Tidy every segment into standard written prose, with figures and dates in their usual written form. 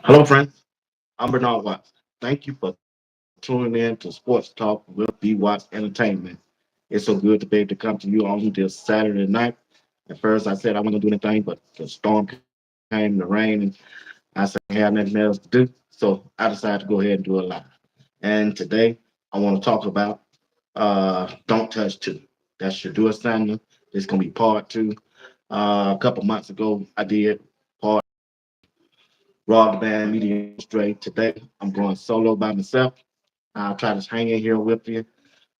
Hello, friends. I'm Bernard Watts. Thank you for tuning in to Sports Talk with B Watts Entertainment. It's so good to be able to come to you on this Saturday night. At first, I said I wasn't gonna do anything, but the storm came, the rain, and I said I have nothing else to do, so I decided to go ahead and do it live. And today, I want to talk about "Don't Touch Two." That's Shedeur Sanders. It's gonna be part two. A couple months ago, I did part Raw the Band Media Straight. Today, I'm going solo by myself. I'll try to hang in here with you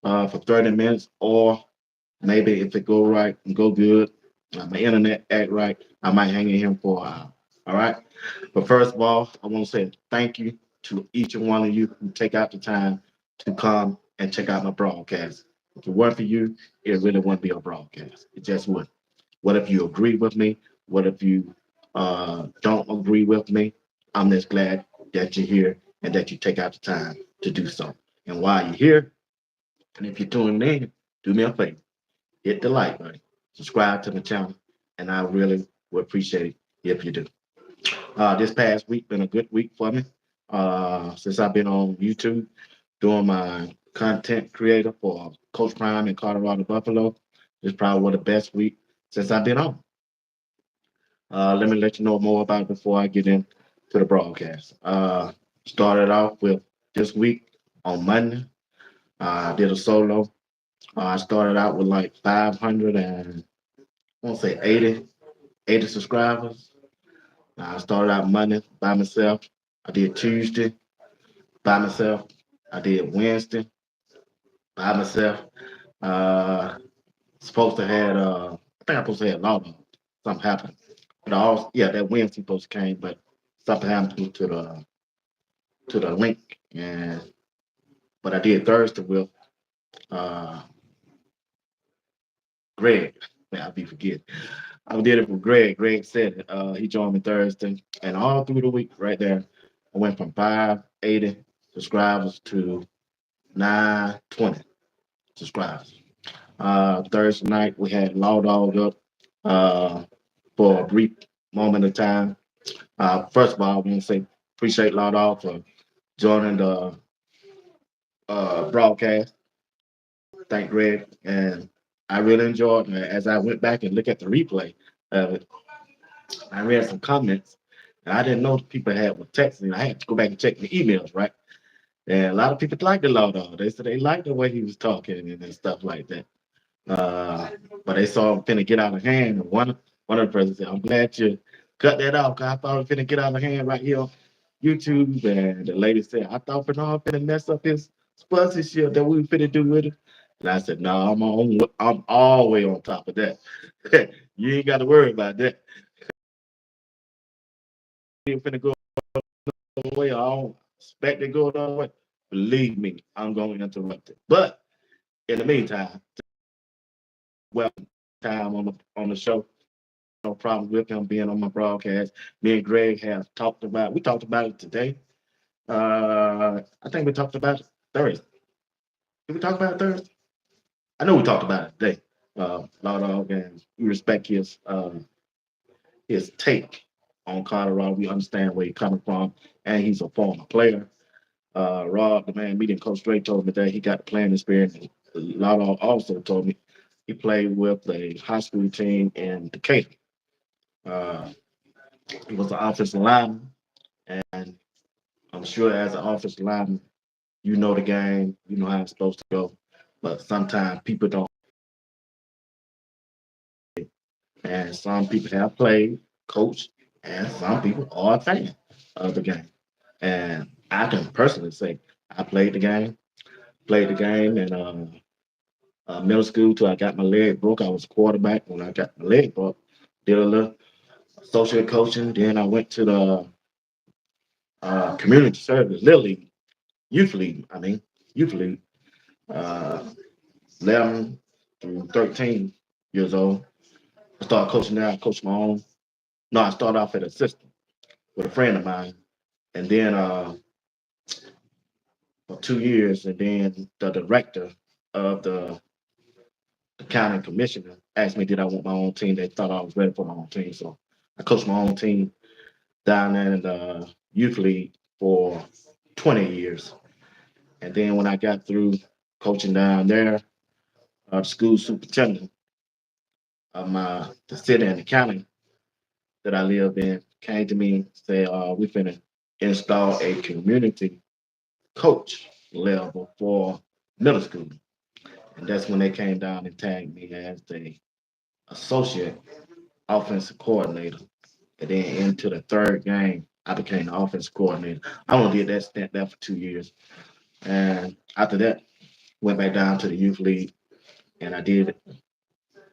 for 30 minutes, or maybe if it go right and go good, my internet act right, I might hang in here for a while. All right. But first of all, I want to say thank you to each and one of you who take out the time to come and check out my broadcast. If it weren't for you, it really wouldn't be a broadcast. It just would. What if you agree with me? What if you don't agree with me? I'm just glad that you're here and that you take out the time to do so. And while you're here, and if you're tuning in, do me a favor, hit the like button, subscribe to the channel, and I really would appreciate it if you do. This past week been a good week for me. Since I've been on YouTube doing my content creator for Coach Prime in Colorado Buffalo. It's probably one of the best week since I've been on. Let me let you know more about it before I get into the broadcast. Started off with this week on Monday. I did a solo. I started out with like 500 and I want to say 80 subscribers. I started out Monday by myself. I did Tuesday by myself. I did Wednesday by myself. Uh, supposed to had I think I supposed to have Lotto. Something happened. But yeah, that Wednesday supposed to came, but something happened to the link. And but I did Thursday with uh Greg. Man, I'll be forgetting. I did it with Greg. Greg said it. He joined me Thursday, and all through the week, right there, I went from 580 subscribers to 920 subscribers. Thursday night, we had Law Dog up uh, for a brief moment of time. First of all, I want to say appreciate Law Dog for joining the broadcast. Thank Greg, and I really enjoyed it. As I went back and looked at the replay of it, I read some comments, and I didn't know the people had were texting. I had to go back and check the emails, right? And a lot of people liked the Law Dog. They said they liked the way he was talking and stuff like that. Uh, but they saw him finna get out of hand. And one of the presidents said, "I'm glad you cut that off, 'cause I thought it finna get out of hand right here on YouTube." And the lady said, "I thought Bernard finna mess up his sponsorship that we finna do with it." And I said, "No, I'm all way on top of that. You ain't got to worry about that. You ain't finna go away. I don't expect it to go the other way. Believe me, I'm going to interrupt it. But in the meantime, well, time on the show. No problem with him being on my broadcast. Me and Greg have talked about. We talked about it today. I think we talked about it Thursday. Did we talk about it Thursday? I know we talked about it today. Law Dog, and we respect his take on Colorado. We understand where he's coming from, and he's a former player. Rob, the man meeting Coach Drake, told me that he got the playing experience. Law Dog also told me he played with a high school team in Decatur. Uh, he was an offensive lineman, and I'm sure as an offensive lineman, you know the game, you know how it's supposed to go. But sometimes people don't, and some people have played, coached, and some people are a fan of the game. And I can personally say I played the game in middle school till I got my leg broke. I was a quarterback when I got my leg broke. Did a little social coaching. Then I went to the community service, little league, youth league. I mean, youth league. Uh, 11 through 13 years old. I started coaching there. I coached my own. No, I started off at assistant with a friend of mine, and then for 2 years, and then the director of the county commissioner asked me, did I want my own team? They thought I was ready for my own team, so I coached my own team down there in the youth league for 20 years. And then when I got through coaching down there, the school superintendent of the city and the county that I lived in came to me and said, we finna install a community coach level for middle school. And that's when they came down and tagged me as the associate offensive coordinator. And then into the third game, I became the offensive coordinator. I only did that stint there for 2 years. And after that, went back down to the youth league and I did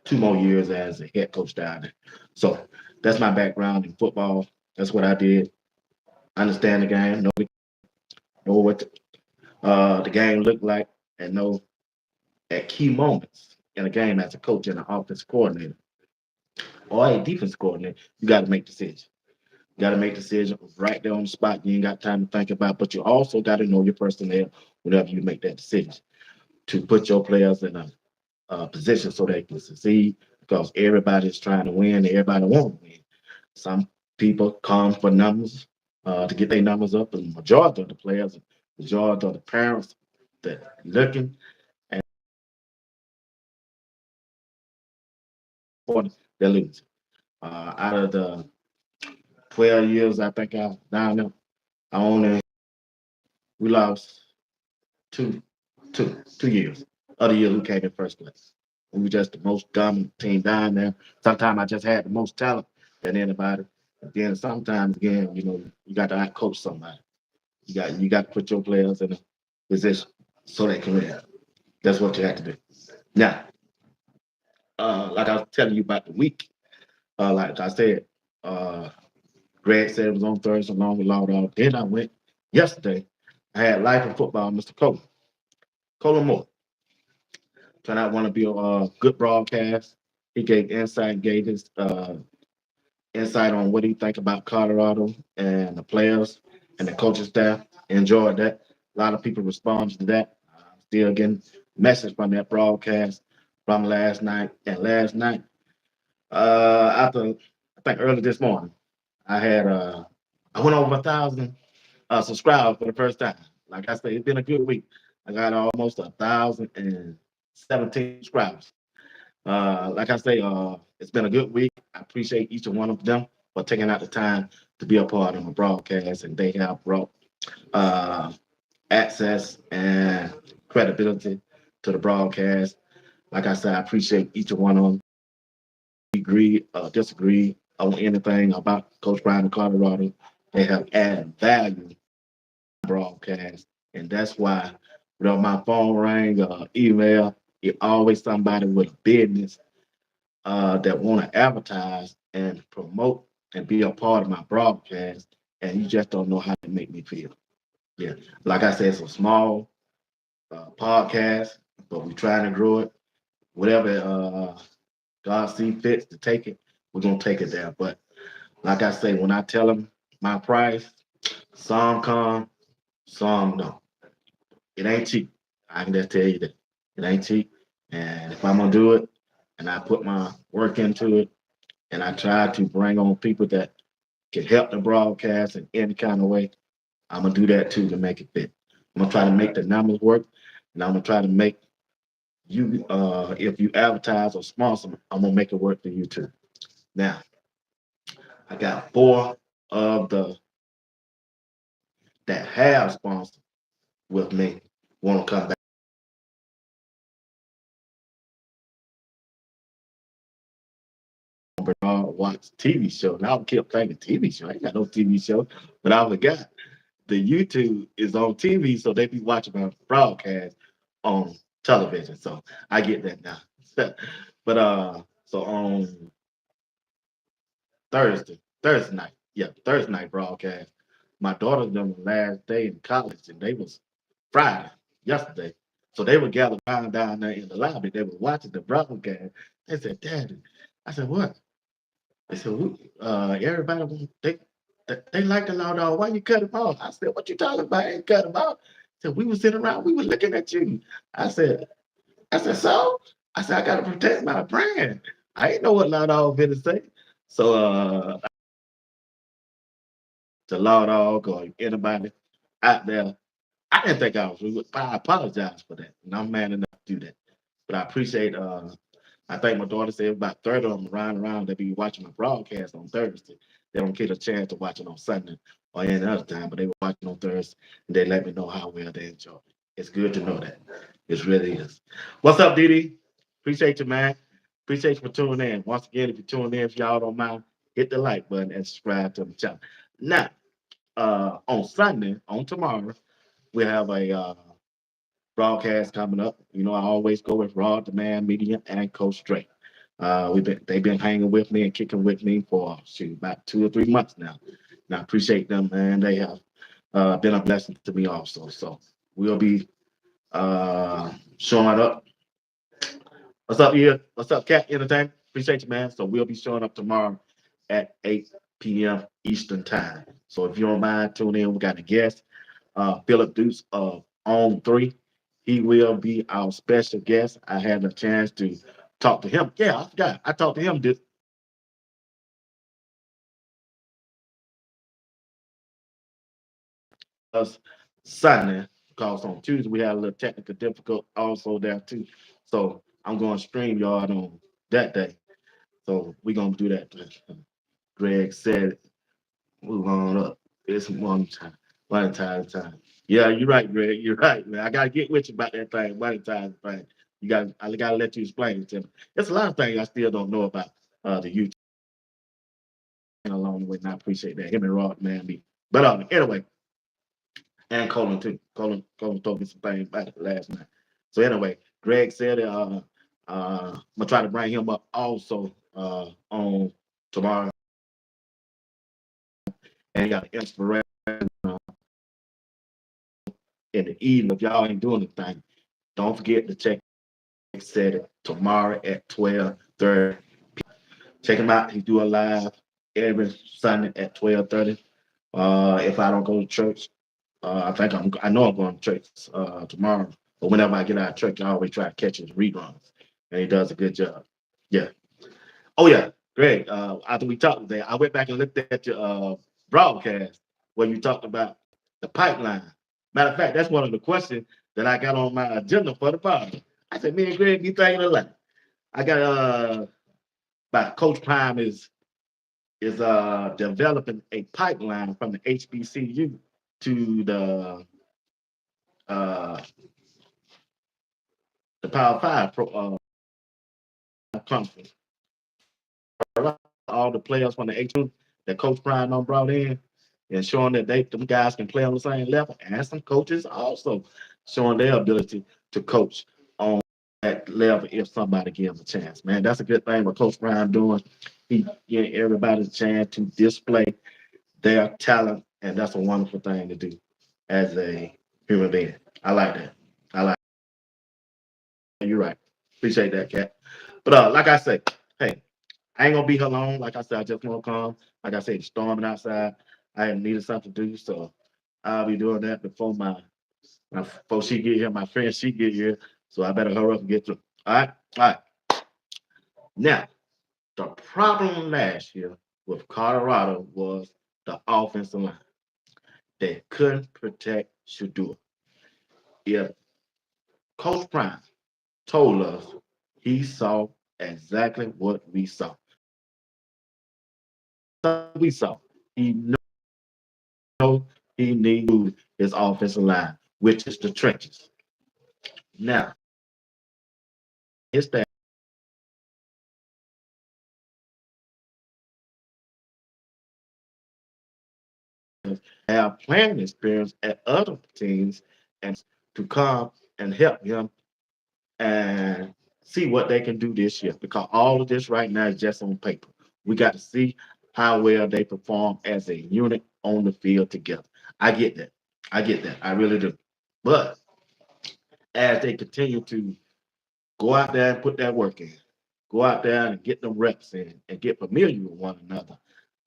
2 more years as a head coach down there. So that's my background in football. That's what I did. Understand the game, know what the game looked like, and know at key moments in a game as a coach and an offense coordinator or a defense coordinator, you got to make decisions. You got to make decisions right there on the spot. You ain't got time to think about, but you also got to know your personnel whenever you make that decision to put your players in a position so they can succeed because everybody's trying to win and everybody wants to win. Some people come for numbers to get their numbers up, and the majority of the players, the majority of the parents that looking and for they're losing. Out of the 12 years I think I down there, I only we lost two, 2 years. Other years we came in first place. We were just the most dominant team down there. Sometimes I just had the most talent than anybody. And then sometimes again, you got to out coach somebody. You got to put your players in a position so they can win. That's what you have to do. Now, like I was telling you about the week, like I said, uh, Greg said it was on Thursday, along with Loud Dog. Then I went yesterday. I had Life in Football, Mr. Colin Moore. Turned out want to be a good broadcast. He gave insight, gave his insight on what he think about Colorado and the players and the coaching staff. Enjoyed that. A lot of people responded to that. Still getting message from that broadcast from last night. And last night, after I think early this morning, I went over 1,000 subscribers for the first time. Like I said, it's been a good week. I got almost 1,017 subscribers. Like I say, it's been a good week. I appreciate each and one of them for taking out the time to be a part of my broadcast, and they have brought uh, access and credibility to the broadcast. Like I said, I appreciate each and one of them. Agree, disagree on anything about Coach Brian in Colorado. They have added value to the broadcast, and that's why when my phone rang, email, it always somebody with a business that want to advertise and promote and be a part of my broadcast, and you just don't know how to make me feel. Yeah, like I said, it's a small podcast, but we're trying to grow it. Whatever God see fits to take it, we're gonna take it there. But like I say, when I tell them my price, some come, some no. It ain't cheap. I can just tell you that it ain't cheap. And if I'm gonna do it, and I put my work into it, and I try to bring on people that can help the broadcast in any kind of way, I'm gonna do that too to make it fit. I'm gonna try to make the numbers work, and I'm gonna try to make you if you advertise or sponsor, I'm gonna make it work for you too. Now, I got four of the that have sponsored with me want to come back. Bernard watch TV show. And I kept thinking TV show. I ain't got no TV show, but I forgot the YouTube is on TV, so they be watching my broadcast on television. So I get that now. But so on Thursday night, yeah, Thursday night broadcast. My daughter's done the last day in college, and they was Friday yesterday. So they were gathered around down there in the lobby. They were watching the broadcast. They said, "Daddy," I said, "What?" They said, "Everybody they like the law dog. Why you cut him off?" I said, "What you talking about? I ain't cut him off." So we were sitting around, we were looking at you. I said, so? I said, I gotta protect my brand. I ain't know what law dog finna say. So to Law Dog or anybody out there. I didn't think I was rude. I apologize for that. And I'm man enough to do that. But I appreciate I think my daughter said about 30 of them around they be watching my broadcast on Thursday. They don't get a chance to watch it on Sunday or any other time, but they were watching on Thursday and they let me know how well they enjoy it. It's good to know that. It really is. What's up, Didi? Appreciate you, man. Appreciate you for tuning in. Once again, if you're tuning in, if y'all don't mind, hit the like button and subscribe to the channel. Now, on Sunday, on tomorrow, we have a broadcast coming up. You know, I always go with Raw, the Man, Media, and Coach Dre. They've been hanging with me and kicking with me for about 2 or 3 months now. And I appreciate them, man. They have been a blessing to me also. So we'll be showing up. What's up, here? What's up, Cat Entertainment? Appreciate you, man. So we'll be showing up tomorrow at 8 p.m. Eastern Time. So if you don't mind, tune in. We got a guest, Philip Dukes of On 3. He will be our special guest. I had a chance to talk to him. Yeah, I forgot. I talked to him this Sunday because on Tuesday we had a little technical difficult also there too. So I'm going to stream yard on that day. So we're gonna do that. Greg said, move on up. It's one time, time. Yeah, you're right, Greg. You're right, man. I gotta get with you about that thing, one time thing. I gotta let you explain it to me. There's a lot of things I still don't know about the YouTube along the way, and I appreciate that. Him and Rod, man, be. But anyway, and Colin too. Colin told me some things about it last night. So anyway, Greg said I'm gonna try to bring him up also on tomorrow, and he got an inspiration in the evening. If y'all ain't doing anything, don't forget to check said it tomorrow at 12:30. Check him out. He do a live every Sunday at 12:30. If I don't go to church, I know I'm going to church tomorrow. But whenever I get out of church, I always try to catch his reruns, and he does a good job. Yeah. Oh yeah, Greg. After we talked today, I went back and looked at your broadcast where you talked about the pipeline. Matter of fact, that's one of the questions that I got on my agenda for the pod. I said, me and Greg, you thinking a lot. I got about Coach Prime is developing a pipeline from the HBCU to uh the Power Five conference. All the players from the H2 that Coach Prime brought in and showing that them guys can play on the same level, and some coaches also showing their ability to coach on that level if somebody gives a chance. Man, that's a good thing what Coach Prime doing. He giving everybody a chance to display their talent, and that's a wonderful thing to do as a human being. I like that. I like that. You're right. Appreciate that, Cat. But like I say, hey, I ain't gonna be here long. Like I said, I just want to come. Like I said, it's storming outside. I have needed something to do, so I'll be doing that before she get here. My friend she get here, so I better hurry up and get through. All right, all right. Now the problem last year with Colorado was the offensive line. They couldn't protect Shedeur. If Coach Prime told us he saw exactly what we saw. We saw. He know he needs his offensive line, which is the trenches. Now, his staff have playing experience at other teams and to come and help him and see what they can do this year because all of this right now is just on paper. We got to see how well they perform as a unit on the field together. I get that. I get that. I really do. But as they continue to go out there and put that work in, go out there and get the reps in and get familiar with one another,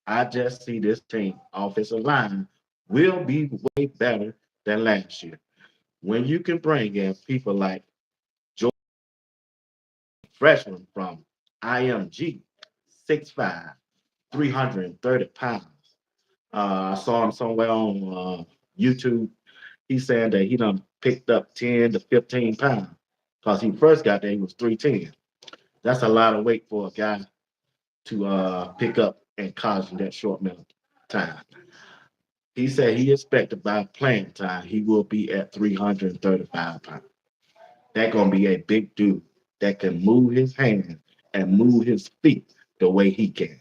I just see this team offensive line will be way better than last year. When you can bring in people like freshman from IMG, 6'5", 330 pounds. I saw him somewhere on YouTube. He's saying that he done picked up 10 to 15 pounds because he first got there, he was 310. That's a lot of weight for a guy to pick up and college in that short amount of time. He said he expected by playing time he will be at 335 pounds. That's gonna be a big dude that can move his hands and move his feet the way he can.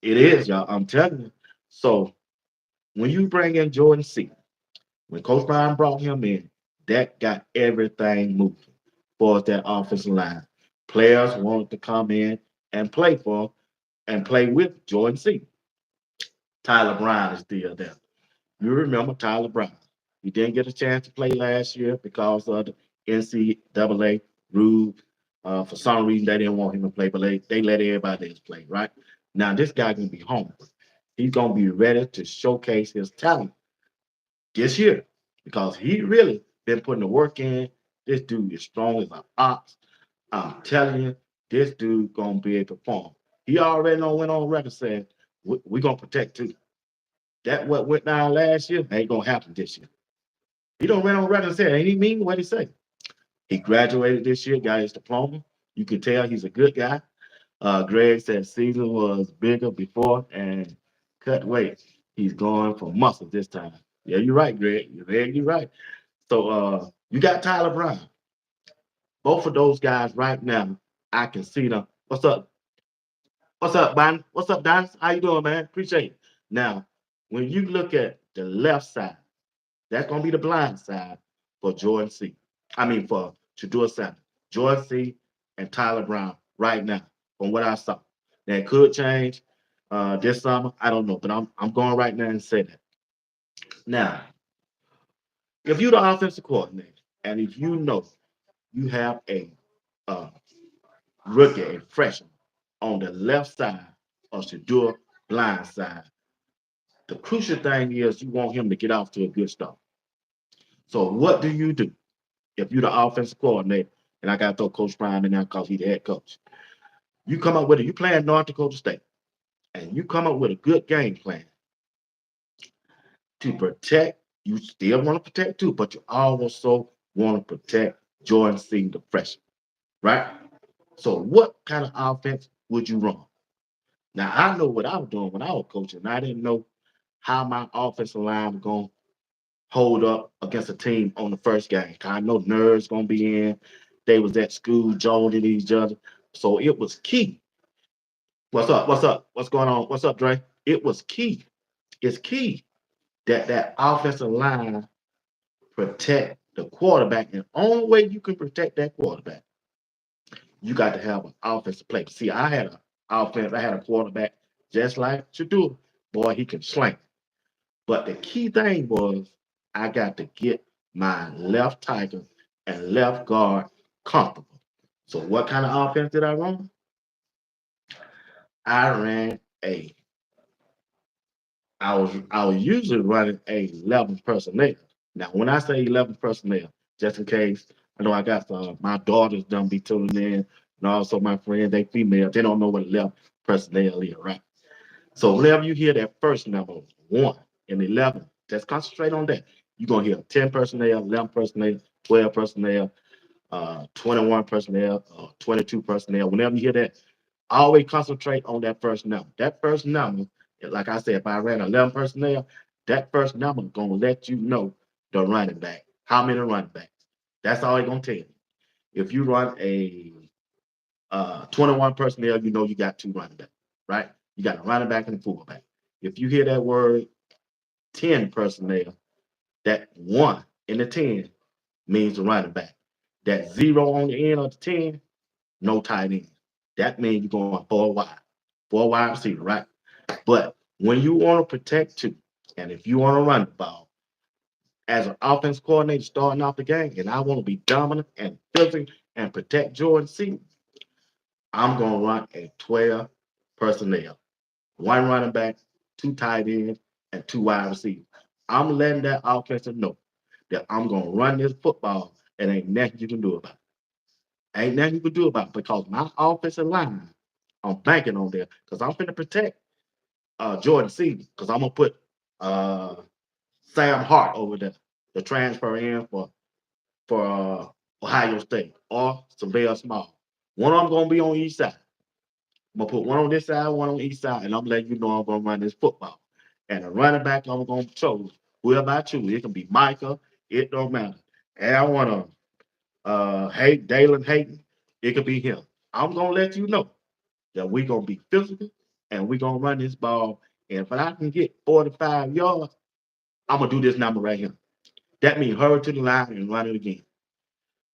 It is, y'all. I'm telling you. So when you bring in Jordan C, when Coach Ryan brought him in, that got everything moving for that offensive line. Players wanted to come in and play for and play with Jordan C. Tyler Brown is still there. You remember Tyler Brown. He didn't get a chance to play last year because of the NCAA rule. For some reason, they didn't want him to play, but they let everybody else play, right? Now, this guy going to be hungry. He's going to be ready to showcase his talent this year because he really been putting the work in. This dude is strong as an ox. I'm telling you, this dude going to be able to perform. He already went on record saying, we're going to protect too. That what went down last year ain't going to happen this year. He don't run on record and say, ain't he mean what he say? He graduated this year, got his diploma. You can tell he's a good guy. Greg said season was bigger before and cut weight. He's going for muscle this time. Yeah, you're right, Greg. Greg, you're right. So you got Tyler Brown. Both of those guys right now, I can see them. What's up? What's up, Bon? What's up, Don? How you doing, man? Appreciate it. Now, when you look at the left side, that's gonna be the blind side for Jordan C. I mean for Shedeur Sanders. Jordan C and Tyler Brown right now, from what I saw. That could change this summer. I don't know, but I'm going right now and say that. Now, if you're the offensive coordinator, and if you know you have a uh, rookie, a freshman on the left side of Shedeur blind side, the crucial thing is you want him to get off to a good start. So what do you do? If you're the offensive coordinator, and I got to throw Coach Prime in there because he's the head coach, you come up with it. You playing North Dakota State, and you come up with a good game plan to protect. You still want to protect too, but you also want to protect Jordan C, the freshman, right? So, what kind of offense would you run? Now, I know what I was doing when I was coaching. I didn't know how my offensive line was going to hold up against a team on the first game. I know nerves going to be in. They was at school joining each other. So it was key. What's up? What's up? What's going on? What's up, Dre? It was key. It's key that that offensive line protect the quarterback. And the only way you can protect that quarterback, you got to have an offensive play. See, I had an offense. I had a quarterback just like Shedeur. Boy, he can sling. But the key thing was I got to get my left tackle and left guard comfortable. So what kind of offense did I run? I ran a I was usually running a 11 personnel. Now, when I say 11 personnel, just in case, I know I got my daughters done be tuning in, and also my friends, they female, they don't know what 11 personnel is, right? So whenever you hear that first number, 1 and 11, just concentrate on that. You're going to hear 10 personnel, 11 personnel, 12 personnel, 21 personnel, 22 personnel. Whenever you hear that, always concentrate on that first number. That first number, like I said, if I ran 11 personnel, that first number is going to let you know the running back, how many running backs. That's all it's going to tell you. If you run a 21 personnel, you know you got 2 running backs, right? You got a running back and a fullback. If you hear that word 10 personnel, that 1 in the 10 means the running back. That 0 on the end of the 10, no tight end. That means you're going 4 wide, 4 wide receiver, right? But when you want to protect 2, and if you want to run the ball, as an offense coordinator starting off the game, and I want to be dominant and physical and protect Jordan C, I'm going to run a 12 personnel. 1 running back, 2 tight ends, and 2 wide receivers. I'm letting that offensive know that I'm going to run this football and ain't nothing you can do about it. Ain't nothing you can do about it because my offensive line, I'm banking on there because I'm going to protect Jordan Senior, because I'm gonna put uh, Sam Hart over there, the transfer in for Ohio State, or Savell Small. One of them gonna be on each side. I'm gonna put one on this side, one on each side, and I'm letting you know I'm gonna run this football. And the running back I'm gonna choose whoever I choose. It can be Micah, it don't matter. And I wanna Dalen Hayden, it could be him. I'm gonna let you know that we're gonna be physical and we're gonna run this ball. And if I can get 45 yards, I'm gonna do this number right here. That means hurry to the line and run it again.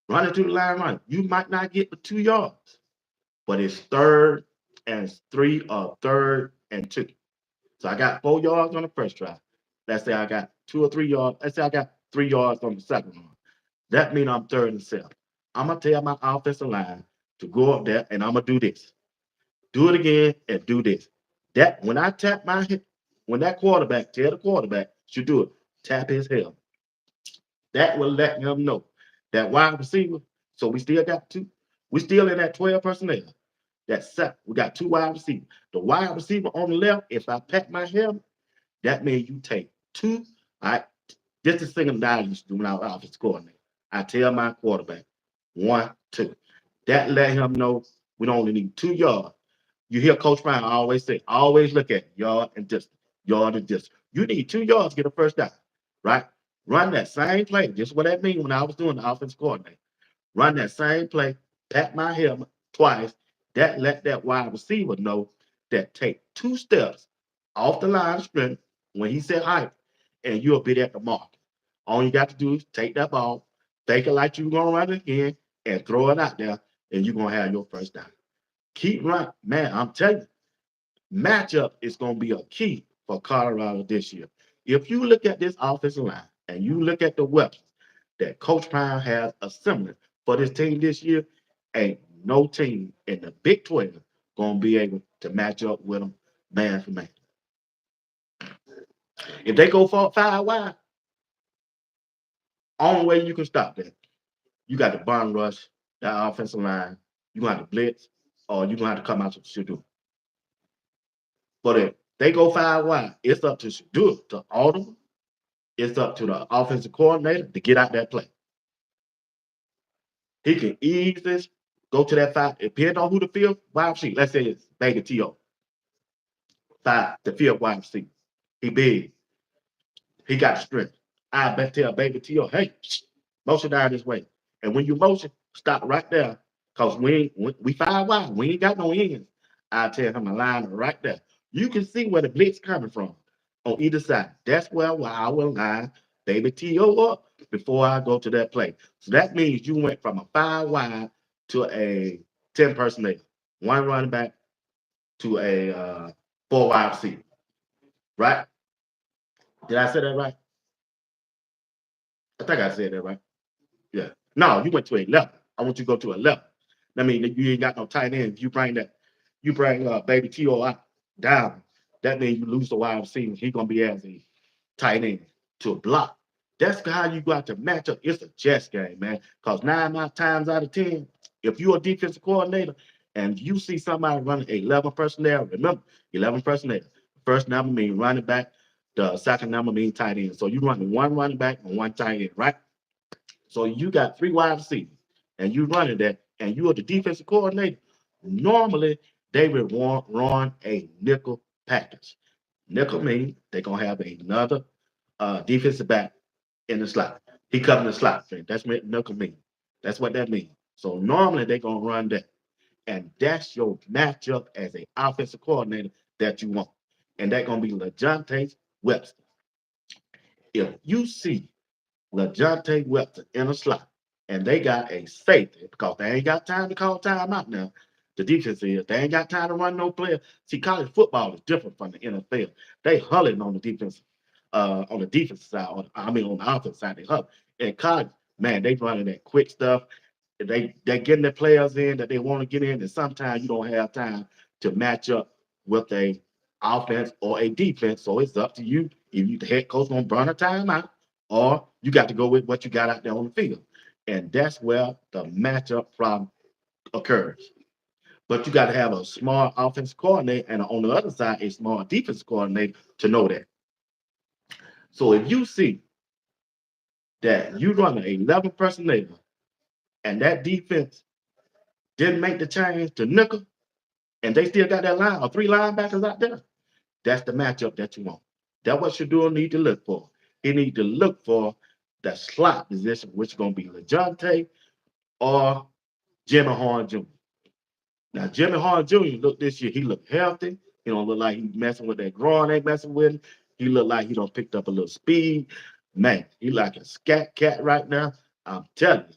Run it to the line, run. You might not get the 2 yards, but it's third and three or third and two. So I got 4 yards on the first drive. Let's say I got 2 or 3 yards. Let's say I got 3 yards on the second one. That means I'm third and seven. I'm gonna tell my offensive line to go up there and I'm gonna do this. Do it again and do this. That when I tap my hip, when that quarterback tell the quarterback should do it, tap his head. That will let him know that wide receiver. So we still got two. We still in that 12 personnel. That's set. We got two wide receivers. The wide receiver on the left, if I pat my helmet, that means you take two. I This is the thing that I used to do when I was offensive coordinator. I tell my quarterback, 1, 2. That let him know we only need 2 yards. You hear Coach Brown always say, always look at yard and distance, yard and distance. You need 2 yards to get a first down, right? Run that same play. Just what that means when I was doing the offensive coordinator. Run that same play, pat my helmet twice. That let that wide receiver know that take 2 steps off the line of scrimmage when he said height, and you'll be at the mark. All you got to do is take that ball, fake it like you're gonna run it again, and throw it out there, and you're gonna have your first down. Keep running, man. I'm telling you, matchup is gonna be a key for Colorado this year. If you look at this offensive line and you look at the weapons that Coach Prime has assembled for this team this year, ain't no team in the Big 12 gonna be able to match up with them man for man. If they go for 5 wide, only way you can stop that, you got to bond rush that offensive line. You gonna have to blitz, or you gonna have to come out to Shedeur. But if they go 5 wide, it's up to Shedeur to audible. It's up to the offensive coordinator to get out that play. He can easily go to that five. It depends on who the field wide receiver. Let's say it's Baker T.O. Five, the field wide receiver. He big. He got strength. I bet tell Baker T.O. Hey, motion down this way. And when you motion, stop right there. Because we 5 wide. We ain't got no ends. I tell him to line right there. You can see where the blitz coming from on either side. That's where I will line Baby T.O. up before I go to that play. So that means you went from a 5 wide to a 10 personnel. One running back to a 4 wide receiver. Right? Did I say that right? I think I said that right. Yeah. No, you went to 11. I want you to go to 11. I mean, you ain't got no tight end. You bring Baby T.O. out down. That means you lose the wide receiver. He's gonna be as a tight end to a block. That's how you got to match up. It's a chess game, man. Because 9 times out of 10, if you're a defensive coordinator and you see somebody running 11 personnel, remember 11 personnel. First number means running back. The second number means tight end. So you running one running back and one tight end, right? So you got 3 wide receivers, and you running that, and you are the defensive coordinator. Normally, they would run a nickel package. Nickel means they're gonna have another defensive back in the slot. He covering the slot. That's what nickel means. That's what that means. So normally they're gonna run that, and that's your matchup as a offensive coordinator that you want, and that's gonna be LeJohntay Webster. If you see LeJohntay Webster in a slot, and they got a safety because they ain't got time to call timeout now. The defense is they ain't got time to run no player. See, college football is different from the NFL. They hulling on the defensive side. I mean, on the offensive side, they hull. In college, man, they running that quick stuff. They getting the players in that they want to get in, and sometimes you don't have time to match up with a offense or a defense. So it's up to you if you the head coach gonna burn a timeout or you got to go with what you got out there on the field. And that's where the matchup problem occurs. But you got to have a smart offense coordinator and on the other side, a smart defense coordinator to know that. So if you see that you run an 11 personnel and that defense didn't make the change to nickel and they still got that line or three linebackers out there, that's the matchup that you want. That's what Shedeur need to look for. He need to look for the slot position, which is going to be LeJohntay or Jimmy Horn Jr. Now, Jimmy Horn Jr. look this year, he looked healthy. He don't look like he's messing with that groin ain't messing with him. He look like he don't picked up a little speed. Man, he like a scat cat right now. I'm telling you.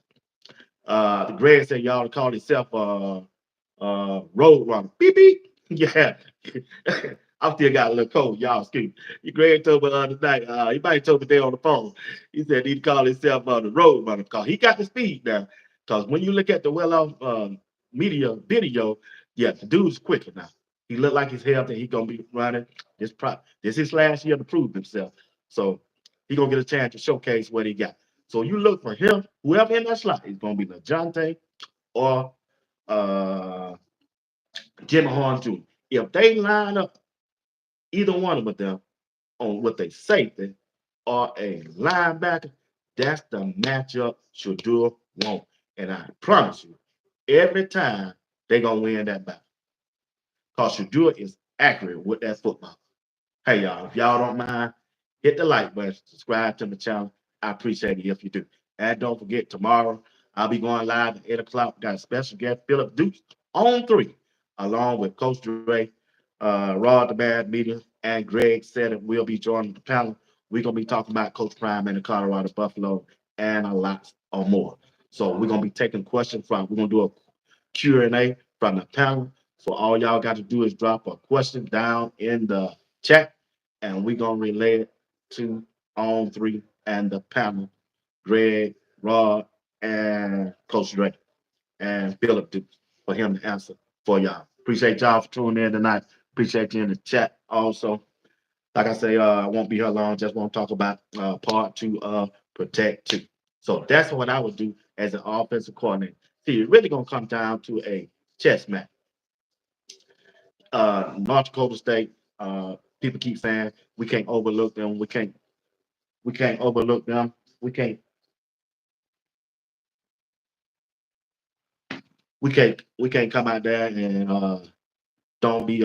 The Greg said y'all call himself road runner. Beep beep. Yeah. I still got a little cold, y'all. Excuse me. Greg told me the other night, he might have told me there on the phone. He said he'd call himself the road runner because he got the speed now. Because when you look at the well-off media video, yeah, the dude's quicker now. He looked like he's healthy. He's gonna be running. This is his last year to prove himself. So he's gonna get a chance to showcase what he got. So you look for him, whoever in that slot is gonna be LeJohntay or uh Jimmy Horn Jr. If they line up either one of them on with a safety or a linebacker, that's the matchup Shedeur want. And I promise you, every time they're gonna win that battle. Because Shedeur is accurate with that football. Hey y'all, if y'all don't mind, hit the like button, subscribe to the channel. I appreciate it if you do. And don't forget, tomorrow I'll be going live at 8 o'clock. Got a special guest, Philip Dukes, on 3, along with Coach Dre, Rod the Bad Media, and Greg said it will be joining the panel. We're going to be talking about Coach Prime and the Colorado Buffalo and a lot or more. So we're going to be taking questions we're going to do a Q&A from the panel. So all y'all got to do is drop a question down in the chat, and we're gonna relay it to on 3 and the panel, Greg, Rod, and Coach Dre, and Philip Duke for him to answer for y'all. Appreciate y'all for tuning in tonight. Appreciate you in the chat also. Like I say, I won't be here long. Just want to talk about part 2 of Protect 2. So that's what I would do as an offensive coordinator. See, it's really gonna come down to a chess match. North Dakota State. People keep saying we can't overlook them. We can't overlook them. We can't we can't come out there and don't be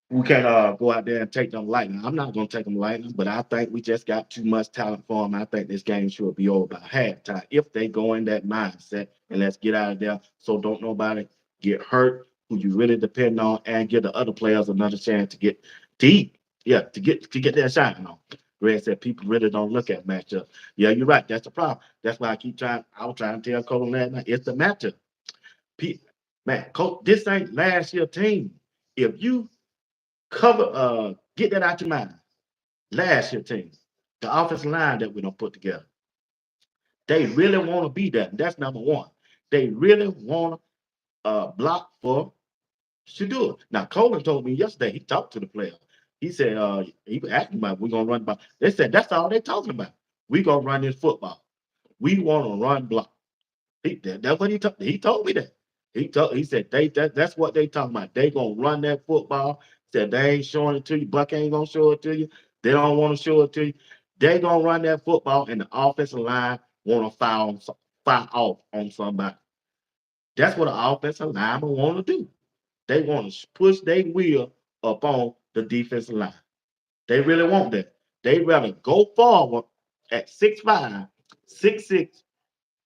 we can't go out there and take them lightning. I'm not going to take them lightning, but I think we just got too much talent for them. I think this game should be over by halftime if they go in that mindset and let's get out of there. So don't nobody get hurt who you really depend on and give the other players another chance to get deep. Yeah, to get their shine on. Greg said people really don't look at matchup. Yeah, you're right. That's the problem. That's why I keep trying. I was trying to tell Cole last night. It's the matchup. Man, Coach, this ain't last year team. If you get that out your mind. Last year team, the offensive line that we don't put together. They really want to be that. That's number one. They really want to block for Shedeur. Now, Colin told me yesterday, he talked to the player. He said, he was asking about, we're going to run about. They said, that's all they're talking about. We're going to run this football. We want to run block. That's what he told me that. He said that's what they talking about. They gonna run that football. Said they ain't showing it to you. Buck ain't gonna show it to you. They don't want to show it to you. They gonna run that football, and the offensive line want to fire off on somebody. That's what the offensive lineman want to do. They want to push their wheel up on the defensive line. They really want that. They rather go forward at 6'5", 6'6",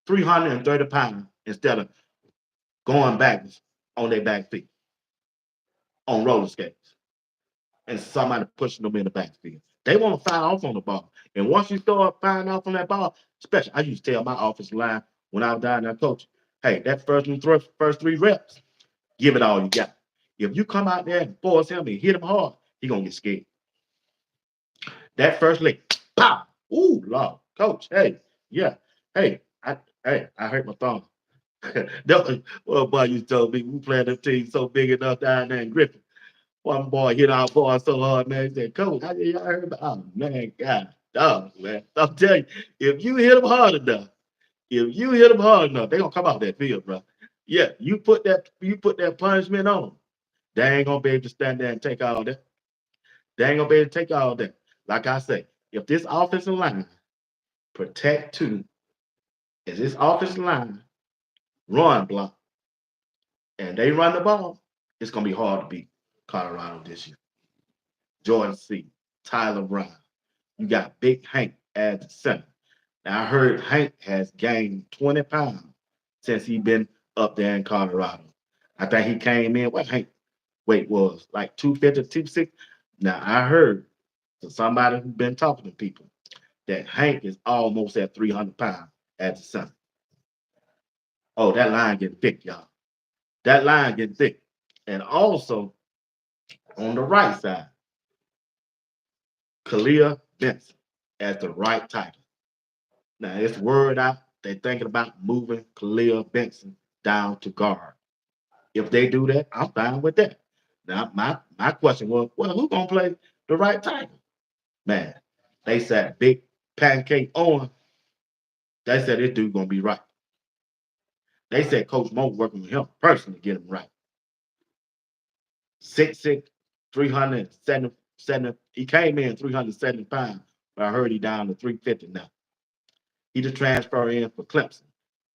330 pounds instead of going backwards on their back feet on roller skates and somebody pushing them in the backfield. They want to fire off on the ball. And once you start firing off on that ball, especially I used to tell my offensive line when I was down there coaching, hey, that first 3 reps, give it all you got. If you come out there and force him and hit him hard, he gonna get scared. That first leg, pow, ooh, Lord, coach, hey, yeah, hey, I hurt my thumb. That was well, boy, you told me we playing them team so big enough down there in Griffin. One boy hit our boy so hard, man. He said, Coach, how did y'all heard about? Oh, man, God, dog, man. I'm telling you, if you hit them hard enough, they're gonna come out that field, bro. Yeah, you put that punishment on 'em. They ain't gonna be able to stand there and take all that. They ain't gonna be able to take all that. Like I say, if this offensive line protect two, if this offensive line run block and they run the ball, it's gonna be hard to beat Colorado this year. Jordan C, Tyler Brown. You got Big Hank as the center. Now I heard Hank has gained 20 pounds since he been up there in Colorado. I think he came in, what Hank weight was like 250, 260. Now I heard from somebody who's been talking to people that Hank is almost at 300 pounds at the center. Oh, that line getting thick, y'all. That line getting thick. And also on the right side, Kalia Benson as the right tackle. Now it's word out they're thinking about moving Khalil Benson down to guard. If they do that, I'm fine with that. Now my question was, well, who gonna play the right tackle? Man, they said Big Pancake on. They said this dude gonna be right. They said Coach Mo working with him personally to get him right. 6'6", 370. He came in 370 pounds, but I heard he down to 350 now. He just transferred in for Clemson.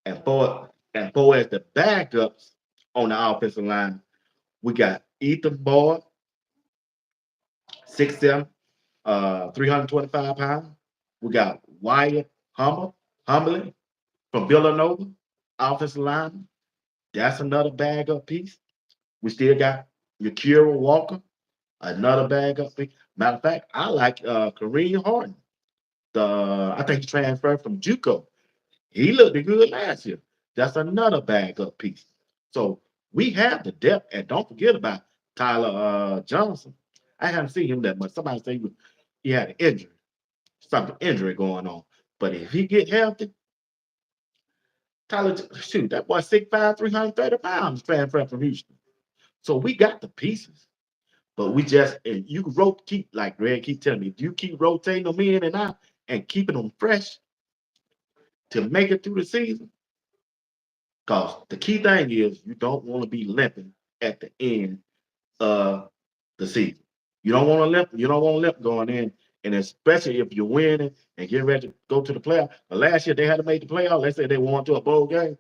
And for as the backups on the offensive line, we got Ethan Boyd, 6'7", 325 pounds. We got Wyatt Humbly from Villanova, offensive line. That's another bag up piece. We still got Yakira Walker, another bag up piece. Matter of fact, I like Kareem Horton. I think he transferred from JUCO. He looked good last year. That's another bag up piece. So we have the depth, and don't forget about Tyler Johnson. I haven't seen him that much. Somebody say he had an injury, something injury going on. But if he get healthy, Tyler, shoot, that boy 6'5", 330 pounds transferred from Houston. So we got the pieces. But we just, and you keep, like Greg keep telling me, if you keep rotating them in and out and keeping them fresh to make it through the season, because the key thing is you don't want to be limping at the end of the season. You don't want to limp. You don't want to limp going in, and especially if you're winning and getting ready to go to the playoff. But last year they had to make the playoff. Let's say they won to a bowl game.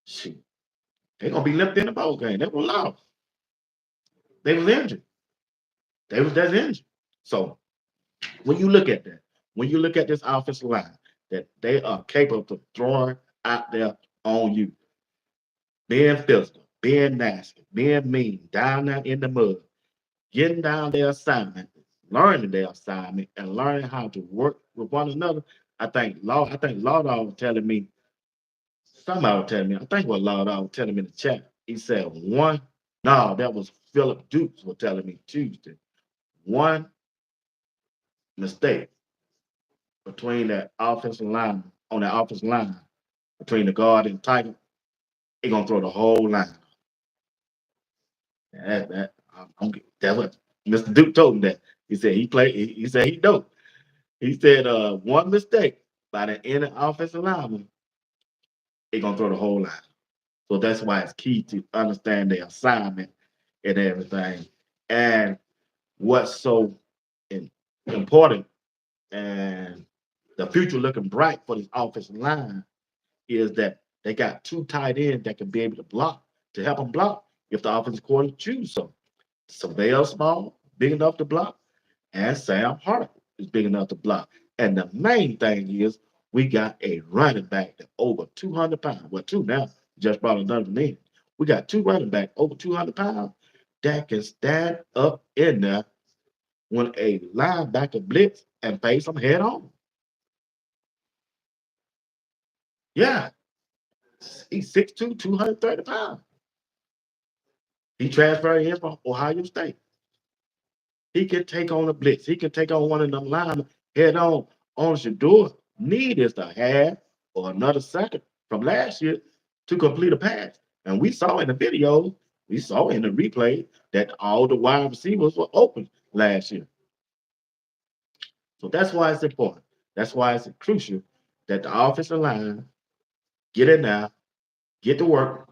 Shoot, they're gonna be limped in the bowl game. They were lost. They was injured. They was that injured. So when you look at that, when you look at this offensive line, that they are capable of throwing out there on you, being physical, being nasty, being mean, down there in the mud, getting down their assignment, learning their assignment, and learning how to work with one another. I think Law was telling me, somebody was telling me, I think what Law was telling me in the chat. He said one, no, that was Philip Dukes was telling me Tuesday. One mistake between that offensive line, on that offensive line, between the guard and tiger, he gonna throw the whole line. That's what Mr. Duke told him that. He said he played. He said he dope. He said one mistake by the end of offensive lineman, he gonna throw the whole line. So that's why it's key to understand the assignment and everything. And what's so in, important and the future looking bright for this offensive line is that they got two tight ends that can be able to block to help them block if the offensive coordinator choose so. Savell Small, big enough to block, and Sam Hart is big enough to block. And the main thing is we got a running back that over 200 pounds. Well, two now, just brought another in. We got two running back over 200 pounds that can stand up in there when a linebacker blitz and face them head on. Yeah, he's 6'2", 230 pounds. He transferred in from Ohio State. He can take on a blitz. He can take on one of them linemen head on. On Shedeur need is to have or another second from last year to complete a pass. And we saw in the video, we saw in the replay that all the wide receivers were open last year. So that's why it's important. That's why it's crucial that the offensive line get in there, get to work,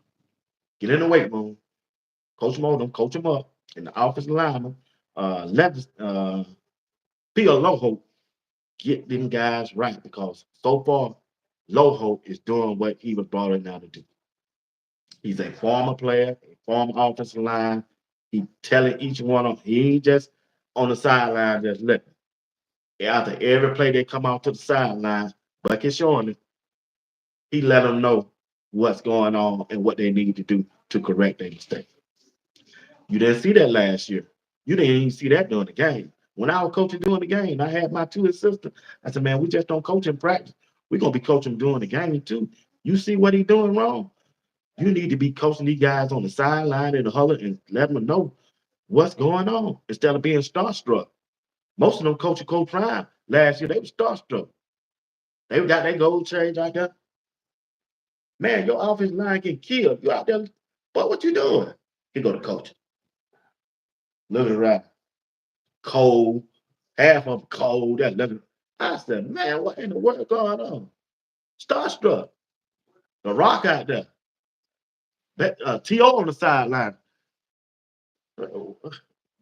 Get in the weight room, coach them, coach them up, and the offensive lineman, let Phil Loho get them guys right because so far, Loho is doing what he was brought in now to do. He's a former player, a former offensive line. He telling each one of them, he ain't just on the sideline just looking. After every play they come out to the sideline, Bucket showing it, he let them know what's going on and what they need to do to correct their mistakes. You didn't see that last year. You didn't even see that during the game. When I was coaching during the game, I had my two assistants. I said, man, we just don't coach in practice. We're gonna be coaching during the game too. You see what he's doing wrong? You need to be coaching these guys on the sideline in the huddle and letting them know what's going on instead of being starstruck. Most of them coach Prime last year, they were starstruck. They got their gold change out there. Man, your offensive line get killed. You out there, but what you doing? He go to coach. Looking around, cold, half of them cold. That's looking. I said, man, what in the world going on? Starstruck. The Rock out there. T.O. on the sideline.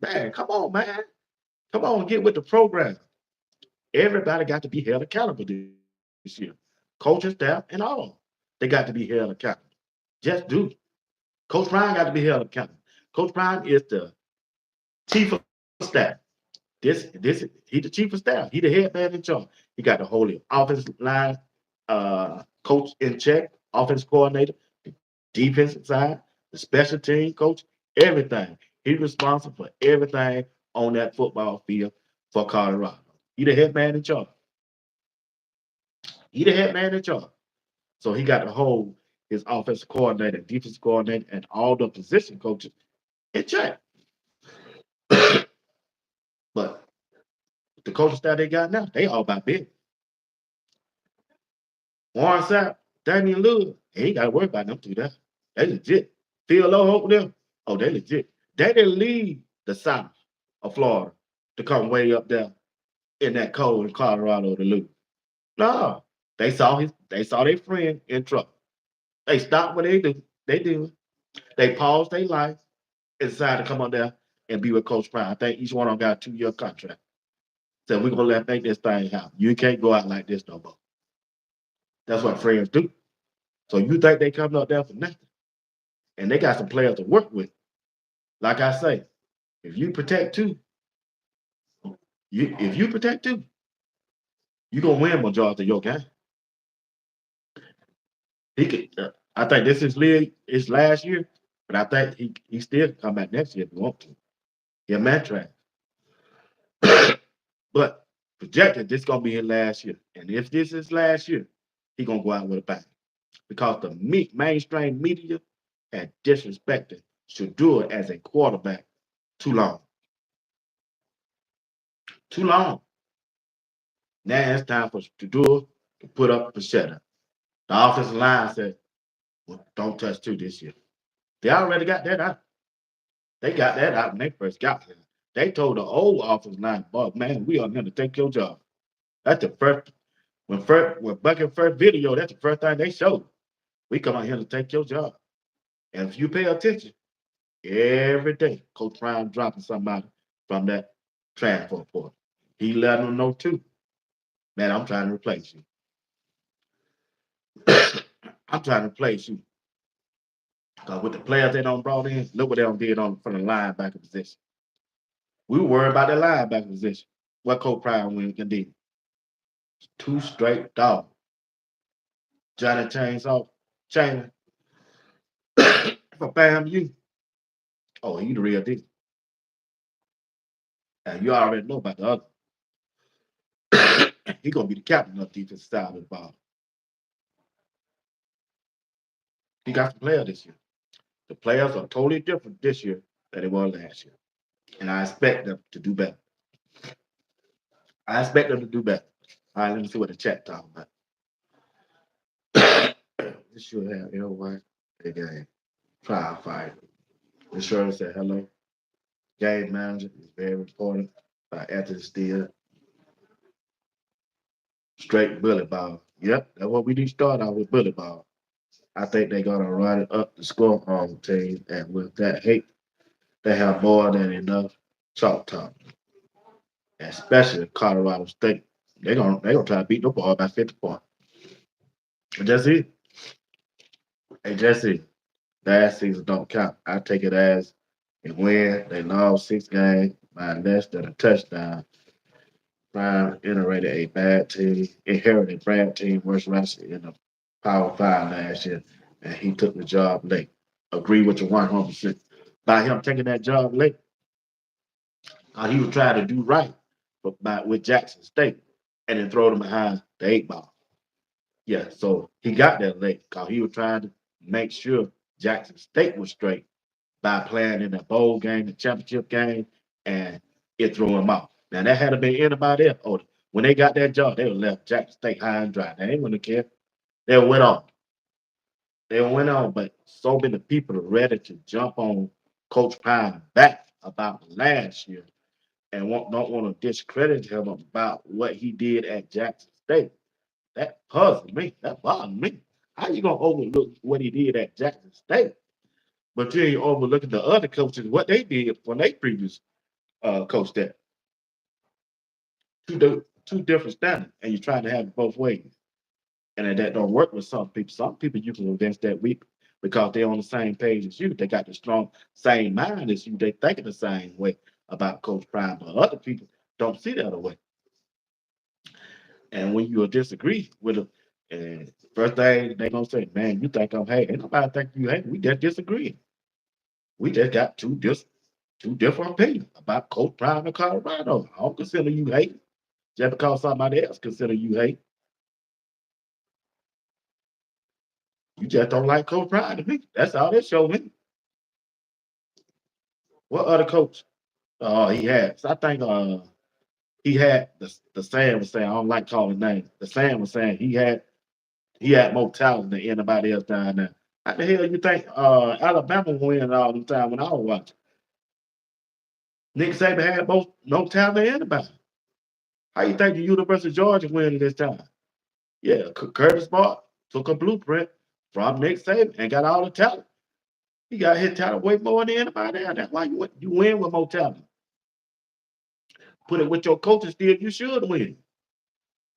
Man, come on, man. Come on, get with the program. Everybody got to be held accountable this year. Coaching staff and all. They got to be held accountable. Just do. Coach Prime got to be held accountable. Coach Prime is the chief of staff. He the chief of staff. He the head man in charge. He got the whole offensive line coach in check, offense coordinator, the defensive side, the special team coach, everything. He's responsible for everything on that football field for Colorado. He the head man in charge. He the head man in charge. So he got to hold his offensive coordinator, defensive coordinator, and all the position coaches in check. But the coaching staff they got now, they all about big. Warren Sapp, Damian Lillard, he ain't got to worry about them two there. They legit. Phil Lowe over them, oh, they legit. They didn't leave the south of Florida to come way up there in that cold in Colorado to lose. No, they saw their friend in trouble. They stopped what they do. They do. They paused their life and decided to come on there and be with Coach Prime. I think each one of them got a 2-year contract. So we're gonna make this thing happen. You can't go out like this no more. That's what friends do. So you think they coming up there for nothing? And they got some players to work with. Like I say, if you protect two, if you protect two, you gonna win majority of your game. He could. I think this is league his last year, but I think he still come back next year if he want to. Yeah, man, track. But projected this gonna be his last year, and if this is last year, he gonna go out with a bang because the mainstream media had disrespected Shedeur as a quarterback too long, too long. Now it's time for Shedeur to put up a shutout. The offensive line said, well, "Don't touch two this year." They already got that out. They got that out when they first got here. They told the old offensive line, "Boy, man, we are here to take your job." That's the first when Bucket first video. That's the first thing they showed. We come out here to take your job. And if you pay attention, every day, Coach Prime dropping somebody from that transfer portal. He letting them know too, man, I'm trying to replace you. I'm trying to replace you. Because with the players they don't brought in, look what they don't did on from the linebacker position. We were worried about the linebacker position. What Coach Prime went and did. Two straight dogs. Johnny Chainsaw, Chain for Bam you. Oh, he the real deal. And you already know about the other. He gonna be the captain of the defensive side of the ball. He got some players this year. The players are totally different this year than they were last year. And I expect them to do better. I expect them to do better. All right, let me see what the chat talking about. This should have everyone. Big game. Firefighter. The Shirley said hello. Game manager is very important. By Anthony Steele. Straight bullet ball. Yep, that's what we need to start out with bullet ball. I think they're gonna run it up the score on the team, and with that hate, they have more than enough chalk talk, especially Colorado State. They're gonna try to beat the ball by 50 points. But that's it. Hey Jesse, last season don't count. I take it as a win. They lost 6 games by less than a touchdown. Brown inherited a bad team, worst record in the Power Five last year, and he took the job late. Agree with you 100%. By him taking that job late, he was trying to do right, with Jackson State, and then throw them behind the 8 ball. Yeah, so he got there late because he was trying to make sure Jackson State was straight by playing in the bowl game, the championship game, and it threw him off. Now that had to been anybody else. Oh, when they got that job, they would left Jackson State high and dry. They ain't gonna care. They went on. They went on, but so many people are ready to jump on Coach Pine back about last year and don't want to discredit him about what he did at Jackson State. That puzzled me. That bothered me. How you gonna overlook what he did at Jackson State, but you ain't overlooking the other coaches what they did when they previous coached that? Two different standards, and you're trying to have it both ways, and that don't work with some people. Some people you can convince that week because they're on the same page as you. They got the strong same mind as you. They thinking the same way about Coach Prime, but other people don't see that way. And when you disagree with them, and first thing they gonna say, "Man, you think I'm hating? Ain't nobody think you hate. We just disagree. We just got two different opinions about Coach Prime in Colorado. I don't consider you hate just because somebody else consider you hate. You just don't like Coach Prime to me. That's all they show me. What other coach? He had. So I think he had the Sam was saying. I don't like calling names. The Sam was saying he had more talent than anybody else down there. How the hell you think Alabama win all the time when I was watching? Nick Saban had no talent than anybody. How you think the University of Georgia winning this time? Yeah, Curtis Smart took a blueprint from Nick Saban and got all the talent. He got his talent way more than anybody else. That's why you win with more talent. Put it with your coaching still, you should win.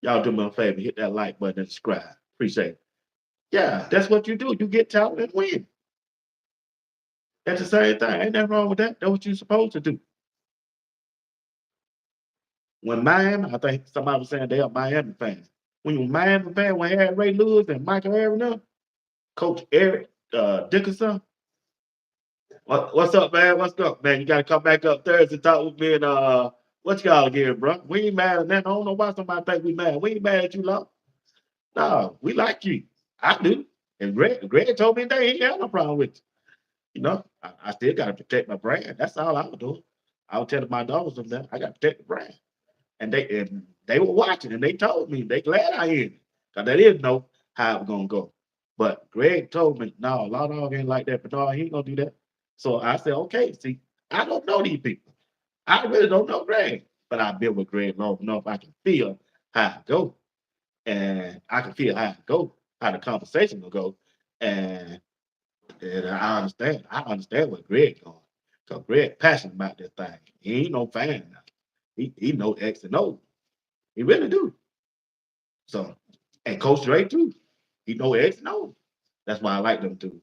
Y'all do me a favor, hit that like button and subscribe. Appreciate it. Yeah, that's what you do. You get talent and win. That's the same thing. Ain't nothing wrong with that. That's what you're supposed to do. When Miami, I think somebody was saying they are Miami fans. When you Miami fan, when Harry Ray Lewis and Michael Aaron, Coach Eric Dickerson, what's up, man? What's up, man? You got to come back up Thursday and talk with me and what y'all again, bro? We ain't mad at that. I don't know why somebody think we mad. We ain't mad at you, Law. No, we like you. I do. And Greg told me that he ain't got no problem with you. I still got to protect my brand. That's all I was doing. I was telling my daughters them that I got to protect the brand. And they were watching and they told me they glad I in it. Because they didn't know how it was gonna go. But Greg told me, no, Law Dog ain't like that, but no, he ain't gonna do that. So I said, okay, see, I don't know these people. I really don't know Greg. But I've been with Greg long enough I can feel how it go. And I can feel how it go, how the conversation will go. And and I understand what Greg going. Because Greg passionate about this thing. He ain't no fan now. He know X and O. He really do. So, and Coach Dre too. He know X and O. That's why I like them too.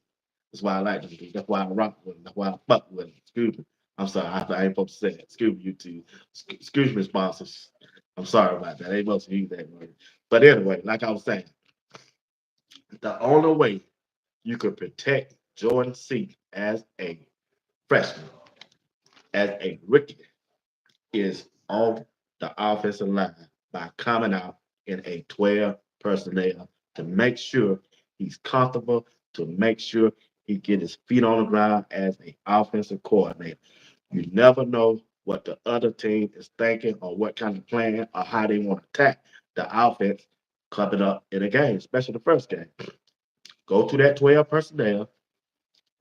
That's why I like them too. That's why I rock with them. That's why I fuck with them. Excuse me. I'm sorry. I ain't supposed to say it. Excuse me, you two. Excuse me, sponsors. I'm sorry about that. I ain't supposed to use that word. But anyway, like I was saying, the only way you could protect Jordan C as a freshman, as a rookie, is on the offensive line by coming out in a 12 personnel to make sure he's comfortable, to make sure he get his feet on the ground as an offensive coordinator. You never know what the other team is thinking or what kind of plan or how they want to attack the offense coming up in a game, especially the first game. Go to that 12 personnel,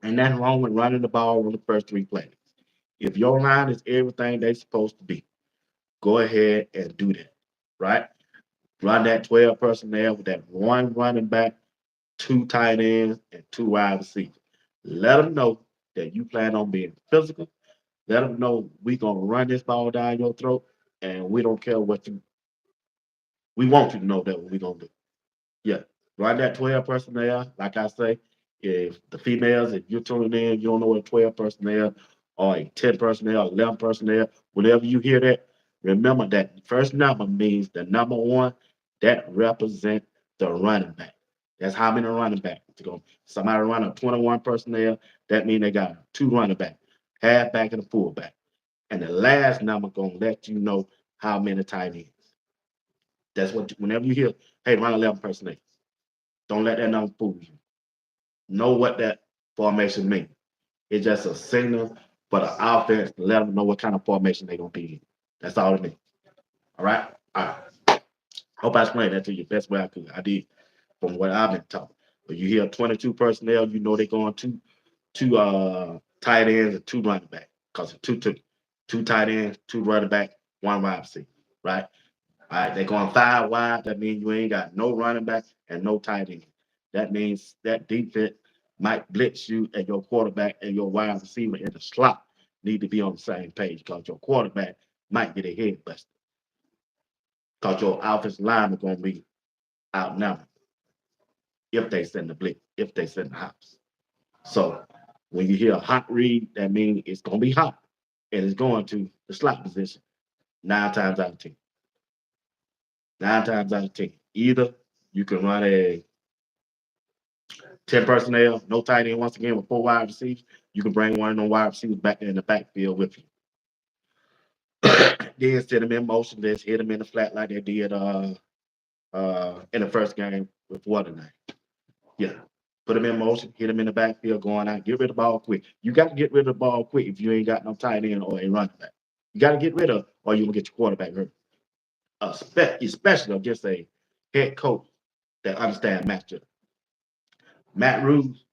and nothing wrong with running the ball on the first 3 plays. If your line is everything they're supposed to be, go ahead and do that, right? Run that 12 personnel with that one running back two tight ends, and two wide receivers. Let them know that you plan on being physical. Let them know we gonna run this ball down your throat, and we don't care what you. We want you to know that what we gonna do. Yeah, run that 12 personnel. Like I say, if the females, if you're tuning in, you don't know what 12 personnel or a 10 personnel, 11 personnel, whenever you hear that, remember that first number means the number one that represents the running back. That's how many running backs to go. Somebody run a 21 personnel, that means they got two running back, halfback and a fullback. And the last number gonna let you know how many tight ends. That's what whenever you hear, hey, run 11 personnel. Don't let that number fool you. Know what that formation means. It's just a signal for the offense to let them know what kind of formation they're gonna be in. That's all it means. All right. All right. Hope I explained that to you the best way I could. I did from what I've been taught. But you hear 22 personnel, you know they're going two tight ends and two running back. Because two tight ends, two running back, one wide receiver. Right? All right, they're going five wide. That means you ain't got no running back and no tight end. That means that defense might blitz you and your quarterback and your wide receiver in the slot need to be on the same page because your quarterback might get a head busted because your offensive line is going to be outnumbered if they send the blitz, if they send the hops. So when you hear a hot read, that means it's going to be hot and it's going to the slot position 9 times out of 10. 9 times out of 10. Either you can run a 10 personnel, no tight end once again with four wide receivers. You can bring one of them wide receivers back in the backfield with you. Then set them in motion. Let's hit them in the flat like they did in the first game with Waternight. Yeah. Put them in motion, hit them in the backfield, going out, get rid of the ball quick. You got to get rid of the ball quick if you ain't got no tight end or a running back. You got to get rid of, or you're gonna get your quarterback hurt. Especially against a head coach that understands matchup. Matt Ruse,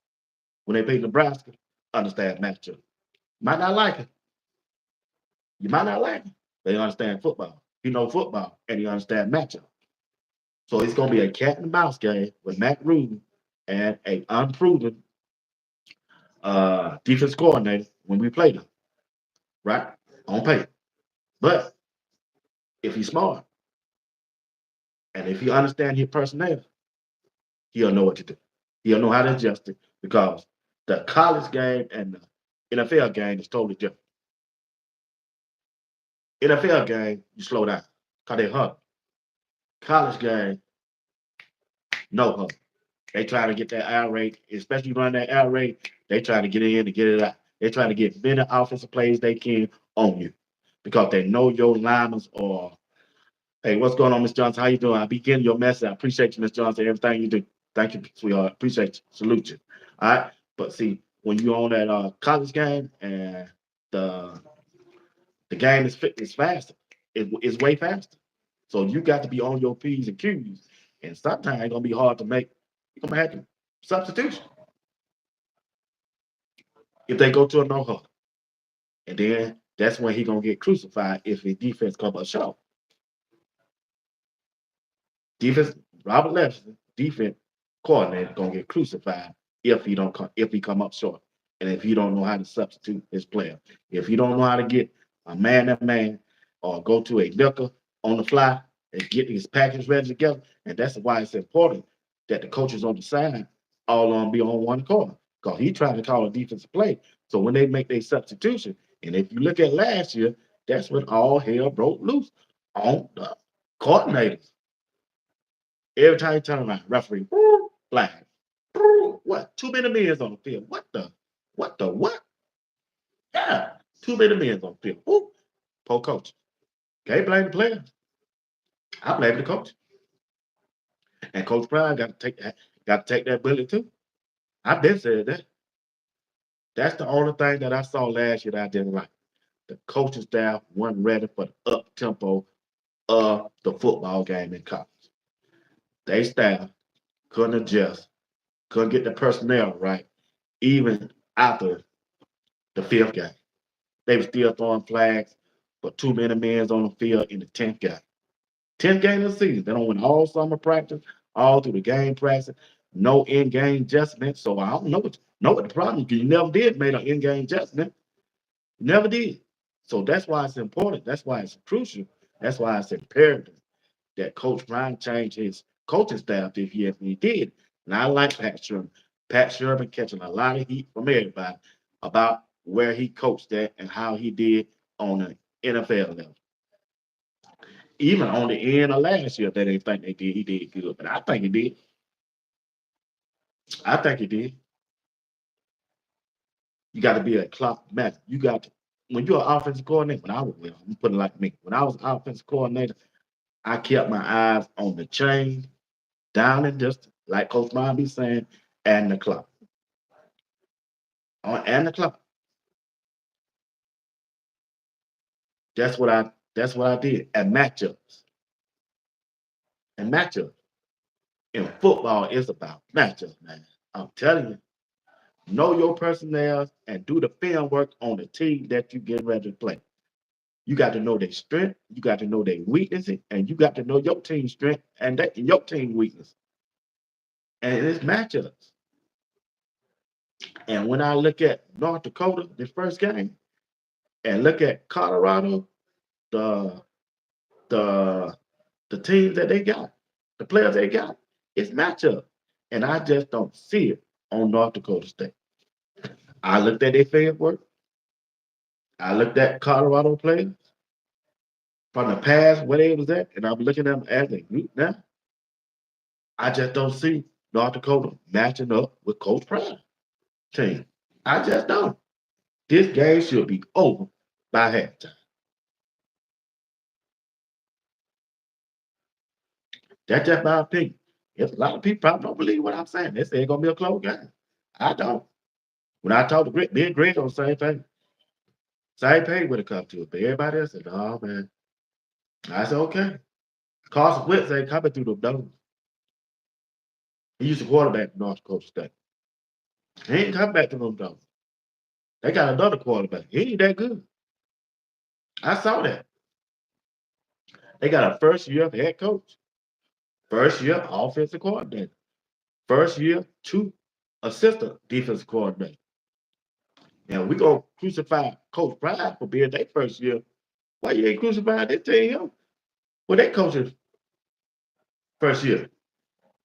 when they played Nebraska, understands matchup. Might not like it. You might not like it. They understand football. He know football and he understand matchup. So it's gonna be a cat and mouse game with Matt Rudin and a unproven defense coordinator when we play them, right? On paper. But if he's smart and if he understands his personnel, he'll know what to do. He'll know how to adjust it because the college game and the NFL game is totally different. NFL game, you slow down because they hunt. College game, no hunt. They try to get that air rate, especially run that air rate. They try to get in to get it out. They try to get many offensive plays they can on you because they know your linemen are. Hey, what's going on, Miss Johnson? How you doing? I be getting your message. I appreciate you, Miss Johnson. Everything you do. Thank you, sweetheart. Appreciate you. Salute you. All right. But see, when you on that college game and the the game is faster. It's way faster. So you got to be on your P's and Q's. And sometimes it's gonna be hard to make. You're gonna have to substitution if they go to a no huddle. And then that's when he gonna get crucified if his defense come up short. Defense, Robert Lefson, defense coordinator, gonna get crucified if he come up short, and if he don't know how to substitute his player, if he don't know how to get a man to man or go to a nickel on the fly and get his package ready together, and that's why it's important that the coaches on the side all on be on one accord because he trying to call a defensive play. So when they make their substitution, and if you look at last year, that's when all hell broke loose on the coordinators. Every time you turn around, referee, flag. What? Too many men on the field. What the? What the what? Yeah. Too many men on the field. Poor coach. Can't blame the players. I blame the coach. And Coach Pride got to take that bullet too. I've been said that. That's the only thing that I saw last year that I didn't like. The coaching staff wasn't ready for the up tempo of the football game in college. They staff couldn't adjust, couldn't get the personnel right, even after the fifth game. They were still throwing flags, but too many men on the field in the 10th game. 10th game of the season. They don't win all summer practice, all through the game practice. no in-game adjustment. So I don't know what the problem is. You never did make an in-game adjustment. Never did. So that's why it's important. That's why it's crucial. That's why it's imperative that Coach Ryan changed his coaching staff if he did. And I like Pat Sherman. Pat Sherman catching a lot of heat from everybody about where he coached at and how he did on the NFL level. Even on the end of last year, they didn't think they did. He did good, but I think he did. I think he did. You got to be a clock match. You got to, when you're an offensive coordinator. I'm putting it like me. When I was an offensive coordinator, I kept my eyes on the chain, down and distance, like Coach Mine be saying, and the clock. And the clock. That's what I did. And matchups. And matchups. In football, it's about matchups, man. I'm telling you. Know your personnel and do the film work on the team that you get ready to play. You got to know their strength, you got to know their weaknesses, and you got to know your team's strength and your team weakness. And it's matchups. And when I look at North Dakota, the first game, and look at Colorado, the the the teams that they got, the players they got, it's matchup. And I just don't see it on North Dakota State. I looked at their field work. I looked at Colorado players from the past where they was at, and I'm looking at them as a group now. I just don't see North Dakota matching up with Coach Prime team. I just don't. This game should be over by halftime. That's just my opinion. If a lot of people probably don't believe what I'm saying, they say it's gonna be a close game. I don't. When I talk to Greg, me and Greg on the same thing, same page when it comes to it. But everybody else said, "Oh man," I said, "Okay." Carson Wentz ain't coming through the doors. He used to quarterback for North Dakota State. He ain't coming back to them doors. They got another quarterback. He ain't that good. I saw that. They got a first year head coach, first year offensive coordinator, first year two assistant defensive coordinator. Now we gonna crucify Coach Pride for being their first year. Why you ain't crucifying that team? Well, they coaching first year.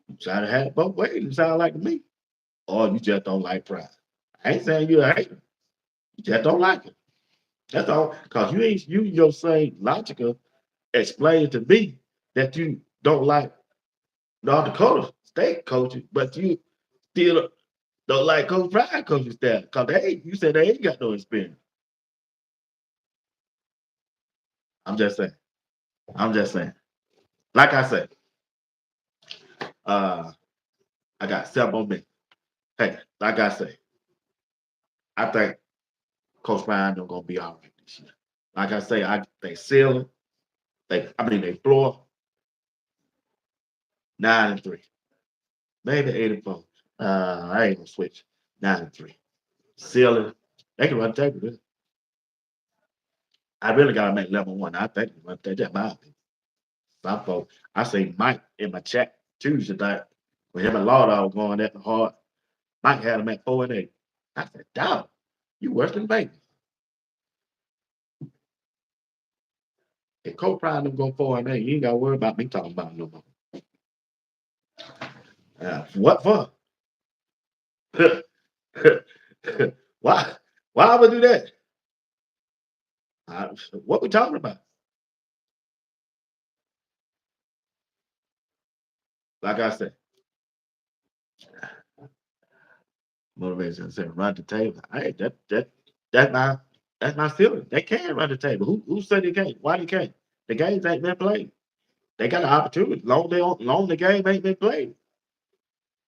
You try to have it both ways. You sound like to me. Or you just don't like Pride. I ain't saying you're a hater. You just don't like it. That's all. Cause you ain't you your same logical explain to me that you don't like North Dakota State coaching, but you still don't like Coach Pride coaching staff. Cause you said they ain't got no experience. I'm just saying. I'm just saying. Like I said, uh, I got 7 more minutes. Hey, like I say, I think Coach Ryan gonna be all right this year. Like I say, they ceiling, they floor 9-3, maybe 8-4. I ain't gonna switch 9-3. Ceiling, they can run the table. I really gotta make level one. I think that's my opinion. Some folks, I say Mike in my chat Tuesday night when him and Law was going at the hard. Mike had him at 4-8. I said, dog, you worse than Vegas. If Cole Pride them go 4-8, you ain't gotta worry about me talking about no more. What for? Why? Why would I do that? What we talking about? Like I said, motivation said run the table. Hey, that my that's my feeling. They can run the table. Who said they can't? Why they can't? The games ain't been played. They got an opportunity. Long the game ain't been played.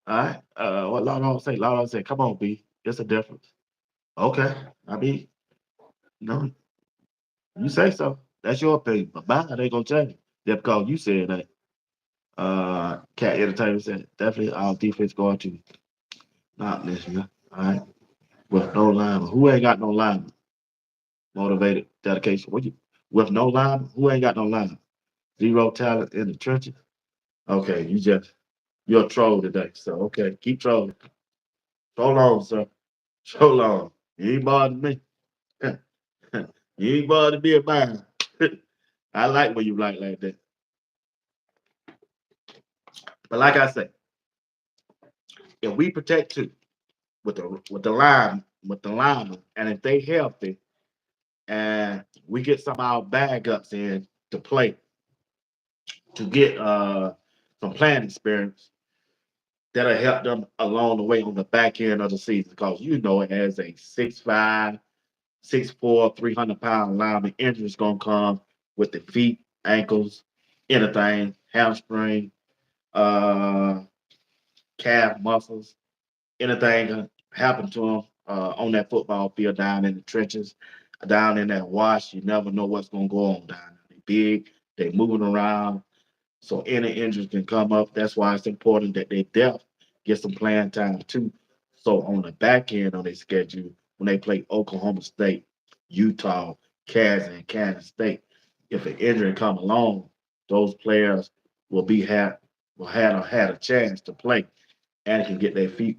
All right. What Law say? Law say, come on, B. It's a difference. Okay. I mean, no, you say so. That's your opinion. But mine ain't gonna change. Just because you said that. Cat Entertainment said definitely our defense going to not listen. All right. With no lineman. Who ain't got no lineman? Motivated, dedication. With no lineman? Who ain't got no lineman? Zero talent in the trenches. Okay, You're a troll today. So okay, keep trolling. Troll on, sir. Troll on. You ain't bothering me. You ain't bothering me of mine. I like when you like that. But like I say, if we protect two with the lineman, and if they healthy, and we get some of our backups in to play to get some playing experience, that'll help them along the way on the back end of the season. Because you know, as a 6'5", 6'4", 300-pound lineman, injuries gonna come with the feet, ankles, anything, hamstring, uh, calf muscles, anything can happen to them on that football field down in the trenches, down in that wash. You never know what's gonna go on down there. They big, they moving around, so any injuries can come up. That's why it's important that they depth get some playing time too. So on the back end on their schedule, when they play Oklahoma State, Utah, Kansas, and Kansas State, if an injury come along, those players will be had a chance to play and can get their feet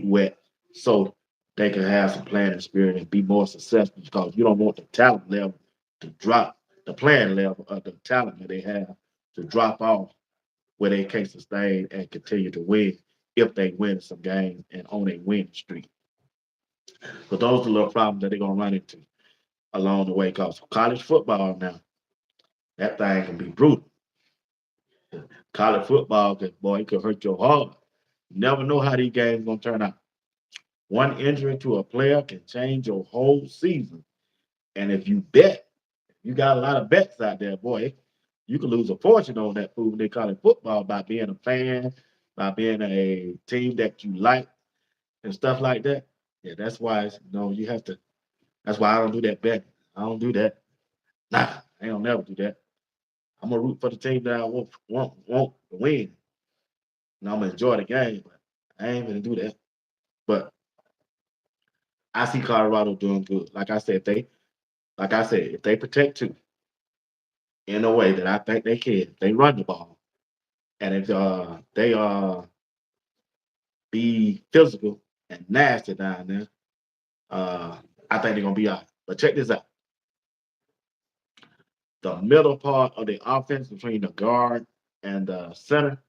wet, so they can have some playing spirit and be more successful. Because you don't want the talent level to drop, the playing level of the talent that they have to drop off where they can't sustain and continue to win if they win some games and on a win streak. But those are the little problems that they're gonna run into along the way. Because college football now, that thing can be brutal. College football can, boy, it could hurt your heart. You never know how these games gonna turn out. One injury to a player can change your whole season. And if you bet, you got a lot of bets out there, boy. You can lose a fortune on that food. They call it football by being a fan, by being a team that you like and stuff like that. Yeah, that's why you have to. That's why I don't do that bet. I don't do that. Nah, I don't never do that. I'm gonna root for the team that I want to win, and I'm gonna enjoy the game. But I ain't gonna do that. But I see Colorado doing good. Like I said, if they protect two in a way that I think they can, they run the ball, and if they be physical and nasty down there, uh, I think they're gonna be all right. But check this out: the middle part of the offense between the guard and the center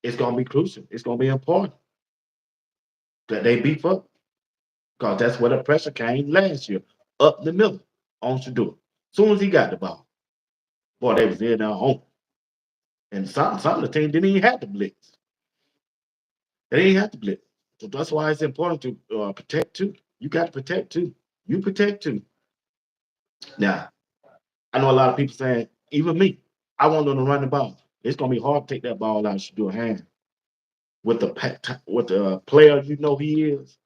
is gonna be crucial. It's gonna be important that they beef up because that's where the pressure came last year, up the middle on Shedeur. Soon as he got the ball, boy, they was in their home. And some of the team didn't even have to blitz. They didn't have to blitz. So that's why it's important to protect too. You got to protect too. You protect too. Now, I know a lot of people saying, even me, I want them to run the ball. It's gonna be hard to take that ball out of your hand with the player you know he is,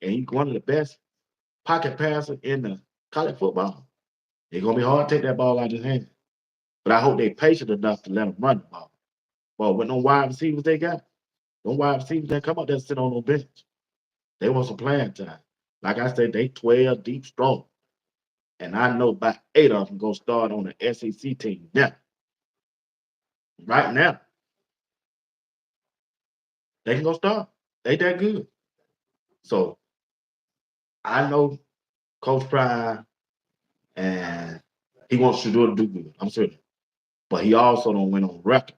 and he's one of the best pocket passer in the college football. It's gonna be hard to take that ball out of his hand. But I hope they're patient enough to let him run the ball. Well, with no wide receivers they got, no wide receivers that come up there and sit on no bench. They want some playing time. Like I said, they 12 deep strong. And I know about 8 of them going to start on the SEC team now. Right now, they can go start. They that good. So I know Coach Prime and he wants to do good. I'm certain. But he also don't went on record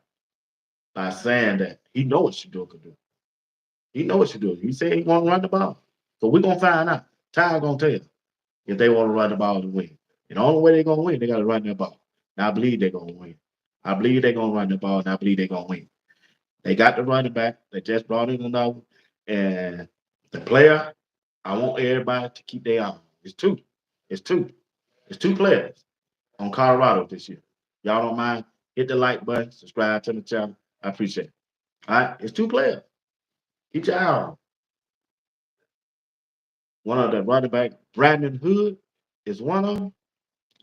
by saying that he know what Shedeur could do. He know what Shedeur. He said he want to run the ball. So we're gonna find out. Ty gonna tell if they want to run the ball to win. And the only way they're gonna win, they gotta run their ball. And I believe they're gonna win. I believe they're gonna run the ball, and I believe they're gonna win. They got the running back. They just brought in another. And the player, I want everybody to keep their eye on. It's two. It's two. It's two players on Colorado this year. Y'all don't mind? Hit the like button, subscribe to the channel. I appreciate it. All right, it's two players. Keep your eye on. One of the running back, Brandon Hood, is one of them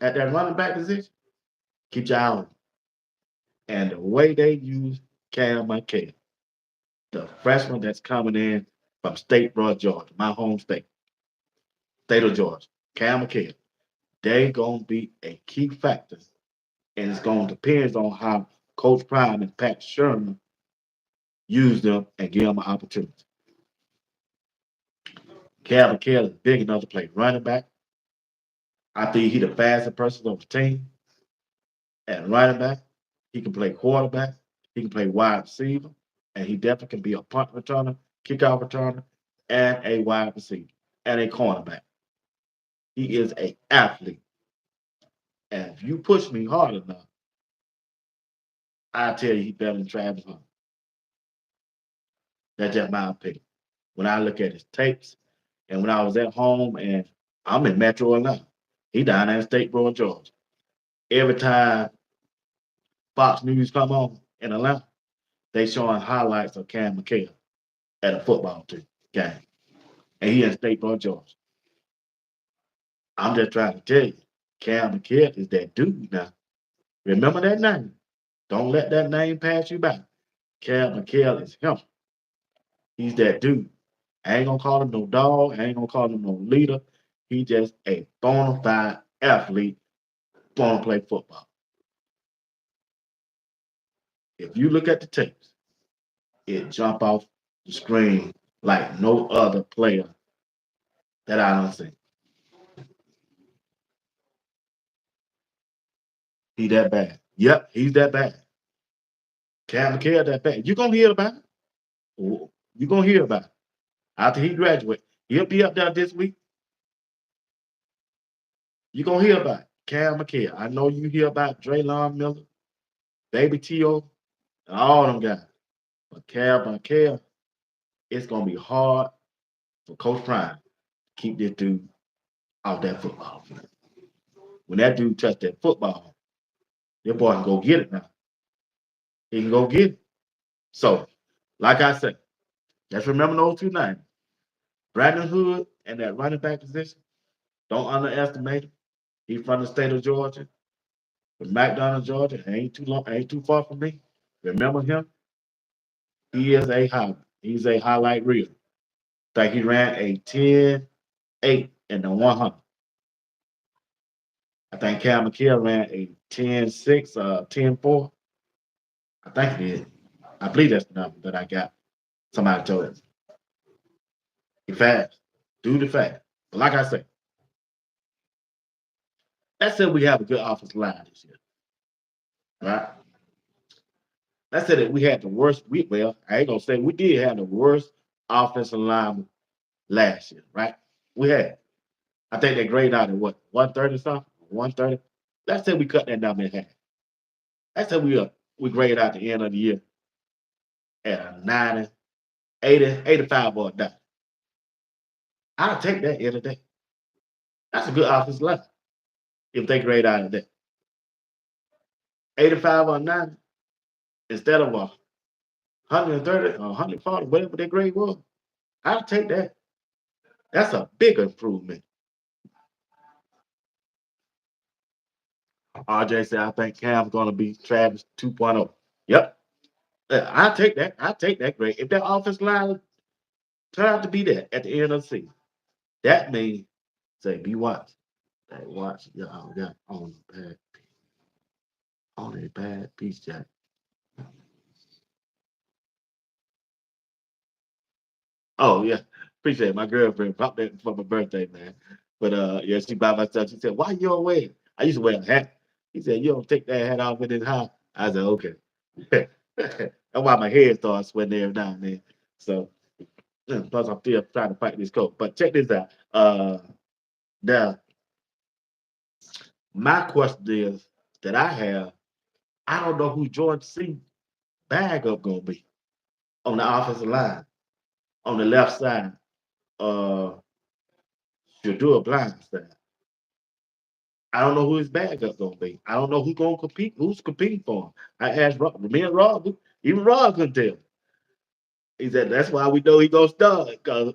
at that running back position. Keep your eye on. And the way they use Cam McKay, the freshman that's coming in from Statesboro, Georgia, my home state of Georgia, Cam McKay, they gonna be a key factor, and it's gonna depend on how Coach Prime and Pat Sherman use them, and give them an opportunity. Calvin Kelly is big enough to play running back. I think he's the fastest person on the team at running back. He can play quarterback. He can play wide receiver. And he definitely can be a punt returner, kickoff returner, and a wide receiver, and a cornerback. He is an athlete. And if you push me hard enough, I tell you he's better than Travis Hunter. That's just my opinion. When I look at his tapes, and when I was at home, and I'm in Metro Atlanta, he down there in Statesboro, Georgia. Every time Fox News come on in Atlanta, they showing highlights of Cam McHale at a football team game, and he in Statesboro, Georgia. I'm just trying to tell you, Cam McHale is that dude now. Remember that name. Don't let that name pass you by. Cam McHale is him. He's that dude. I ain't gonna call him no dog. I ain't gonna call him no leader. He just a bona fide athlete, born to play football. If you look at the tapes, it jump off the screen like no other player that I don't see. He that bad. Yep, he's that bad. Cam McHale that bad. You gonna hear about it. You gonna hear about it. After he graduates. He'll be up there this week. You gonna hear about it. Cam McHale. I know you hear about Draylon Miller, Baby T.O., and all them guys. But Cam McHale, it's gonna be hard for Coach Prime to keep this dude off that football field. When that dude touch that football, your boy can go get it now. He can go get it. So, like I said, just remember those two names. Brandon Hood and that running back position. Don't underestimate him. He's from the state of Georgia, from McDonough, Georgia. Ain't too long, ain't too far from me. Remember him? He is a highlight. He's a highlight reel. Think he ran a 10-8 in the 100. I think Cal McHale ran a 10-6, 10-4. I think he did. I believe that's the number that I got. Somebody told us. He fast. Dude is fast. But like I said, let's say we have a good offensive line this year. Right? Let's say that we had the worst well, I ain't gonna say we did have the worst offensive line last year, right? We had. I think they grade out at what, 130 something? 130. Let's say we cut that number in half. Let's say we grade out the end of the year at a 90, 80, 85 or a dime. I'll take that any day. That's a good offensive line if they grade out of that. 85 or 90 instead of 130 or 140, whatever their grade was. I'll take that. That's a big improvement. RJ said, I think Cam's going to be Travis 2.0. Yep. I'll take that. I'll take that grade. If that offensive line turn out to be that at the end of the season, that means, say, be watch. Hey, watch. Y'all got on a bad piece, Jack. Oh, yeah. Appreciate it. My girlfriend popped that for my birthday, man. But yeah, she by myself. She said, why you don't wear it? I used to wear a hat. He said, you don't take that hat off when it's hot. I said, okay. That's why my head starts sweating every now and then. So plus I'm still trying to fight this coat. But check this out. Now my question is that I have, I don't know who Jordan C bag up gonna be on the offensive line, on the left side. Uh Shedeur side. I don't know who his backup gonna be. I don't know who's gonna compete. Who's competing for him? I asked Rob, me and Rob, even Rob couldn't tell. He said that's why we know he gonna start because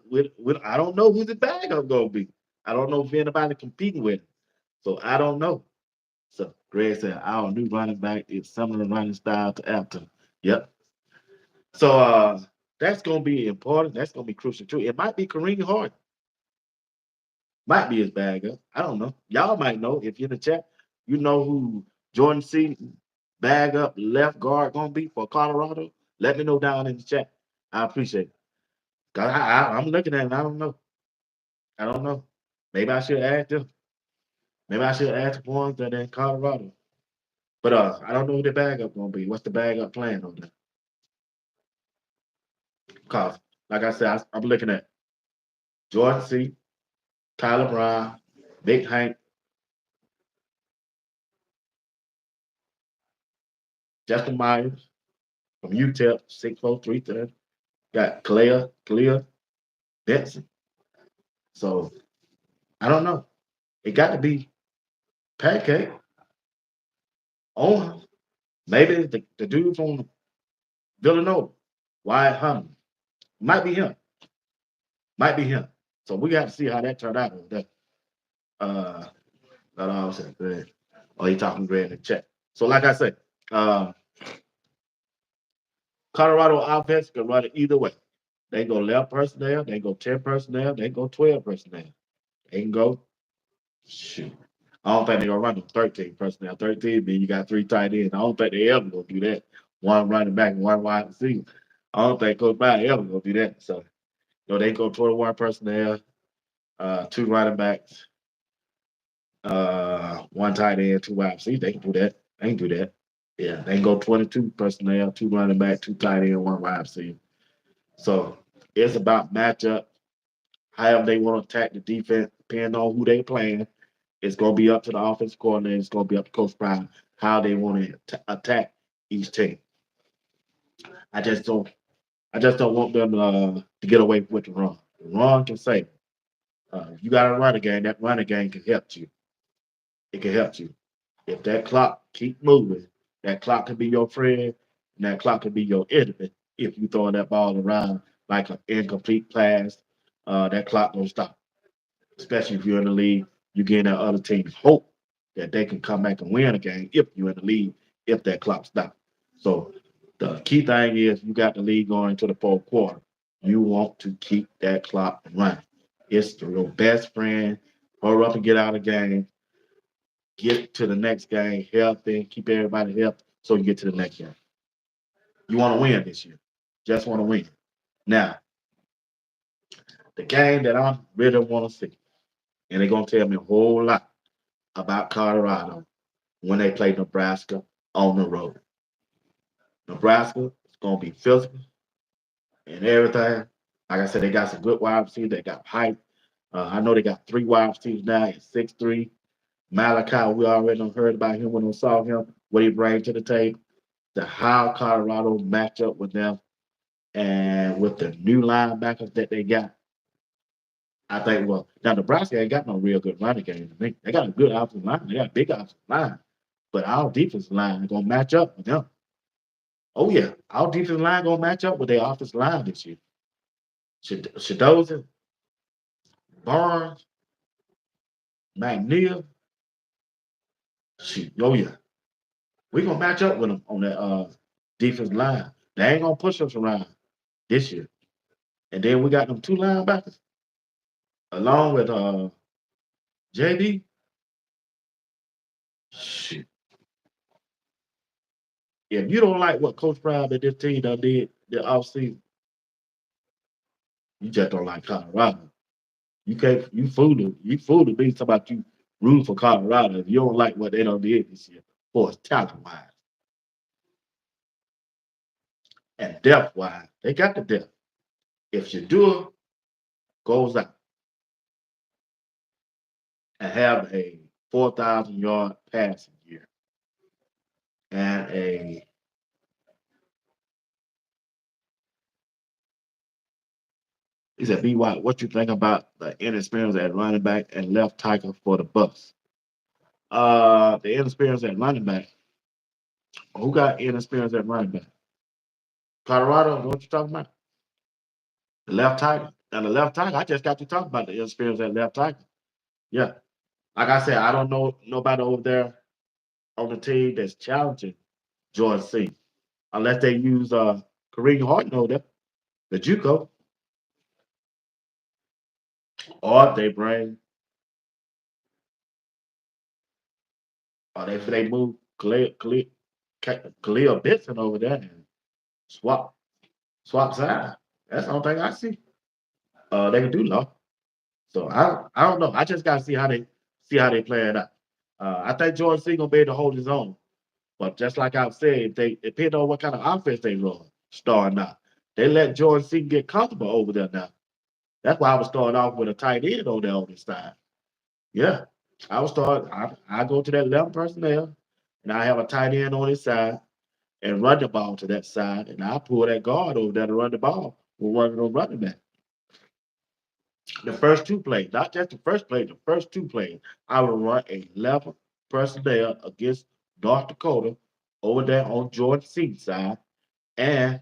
I don't know who the backup gonna be. I don't know if anybody competing with him, so I don't know. So Greg said our new running back is similar running style to Afton. Yep. So that's gonna be important. That's gonna be crucial too. It might be Kareem Hart. Might be his backup. I don't know. Y'all might know if you're in the chat. You know who Jordan C bag up left guard gonna be for Colorado? Let me know down in the chat. I appreciate it. 'Cause I'm looking at it. I don't know. I don't know. Maybe I should add them. Maybe I should add the ones that are in Colorado. But I don't know who the bag up gonna be. What's the bag up plan on that? Cause like I said, I'm looking at Jordan C, Tyler Brown, Big Hank, Justin Myers from UTEP, 6'4", 330. Got Kalia Benson. So I don't know. It got to be Pancake on. Maybe the dude from Villanova, Wyatt Hunter. Might be him. Might be him. So we got to see how that turned out over there. Uh, that all said, Greg. Oh, he talking Greg in the chat. So like I said, uh, Colorado offense can run it either way. They go left personnel, they go 10 personnel, they go 12 personnel. They can go shoot. I don't think they're gonna run them 13 personnel. 13 mean you got three tight ends. I don't think they ever gonna do that. One running back and one wide receiver. I don't think Coach Biden ever gonna do that. So they go 21 personnel, two running backs, one tight end, two wide receivers. They can do that. They can do that. Yeah, they can go 22 personnel, two running back, two tight end, one wide receiver. So it's about matchup, however they want to attack the defense, depending on who they playing. It's going to be up to the offensive coordinator. It's going to be up to Coach Brown how they want to attack each team. I just don't. I just don't want them to get away with the run. The run can save. If you got a running game, that running game can help you. It can help you. If that clock keep moving, that clock can be your friend, and that clock can be your enemy. If you throwing that ball around like an incomplete pass, that clock don't stop. Especially if you're in the league, you give that other team hope that they can come back and win a game if you're in the league, if that clock stops. So the key thing is you got the league going to the fourth quarter. You want to keep that clock running. It's your best friend. Hurry up and get out of the game. Get to the next game healthy, keep everybody healthy so you get to the next game. You want to win this year. Just want to win. Now, the game that I really want to see, and they're going to tell me a whole lot about Colorado when they play Nebraska on the road. Nebraska is going to be physical and everything. Like I said, they got some good wide receivers. They got height. I know they got three wide receivers now at 6'3". Malachi, we already heard about him when we saw him, what he brings to the table. The how Colorado match up with them and with the new linebackers that they got. I think, well, now Nebraska ain't got no real good running game to me. They got a good offensive line. They got a big offensive line. But our defensive line is gonna match up with them. Oh yeah, our defensive line gonna match up with their offensive line this year. Shedeur, Barnes, McNeil. Shoot, oh yeah, we gonna match up with them on that defensive line. They ain't gonna push us around this year. And then we got them two linebackers along with JD. Shoot. If you don't like what Coach Brown and this team done did the offseason, you just don't like Colorado. You can't you fool to be talking about you root for Colorado if you don't like what they done did this year for us talent wise and depth wise. They got the depth. If Shedeur goes out and have a 4,000-yard passing year and a he said, B. Watt, what you think about the inexperience at running back and left tackle for the Bucks? The inexperience at running back. Who got inexperience at running back? Colorado, know what you talking about? The left tackle. And the left tackle, I just got to talk about the inexperience at left tackle. Yeah. Like I said, I don't know nobody over there on the team that's challenging Jordan C. Unless they use Kareem Horton over there, the JUCO, or they bring or they move Khalil Benson over there. swap swap side. That's the only thing I see. They can do law. So I don't know. I just gotta see how they play it out. I think Jordan C gonna be able to hold his own. But just like I've said, if they depend on what kind of offense they run, starting out. They let Jordan C get comfortable over there now. That's why I was starting off with a tight end over there on this side. Yeah. I go to that 11 personnel and I have a tight end on his side and run the ball to that side. And I pull that guard over there to run the ball with one of them running back. The first two plays, not just the first play, the first two plays, I will run a 11 personnel against North Dakota over there on Jordan C's side. And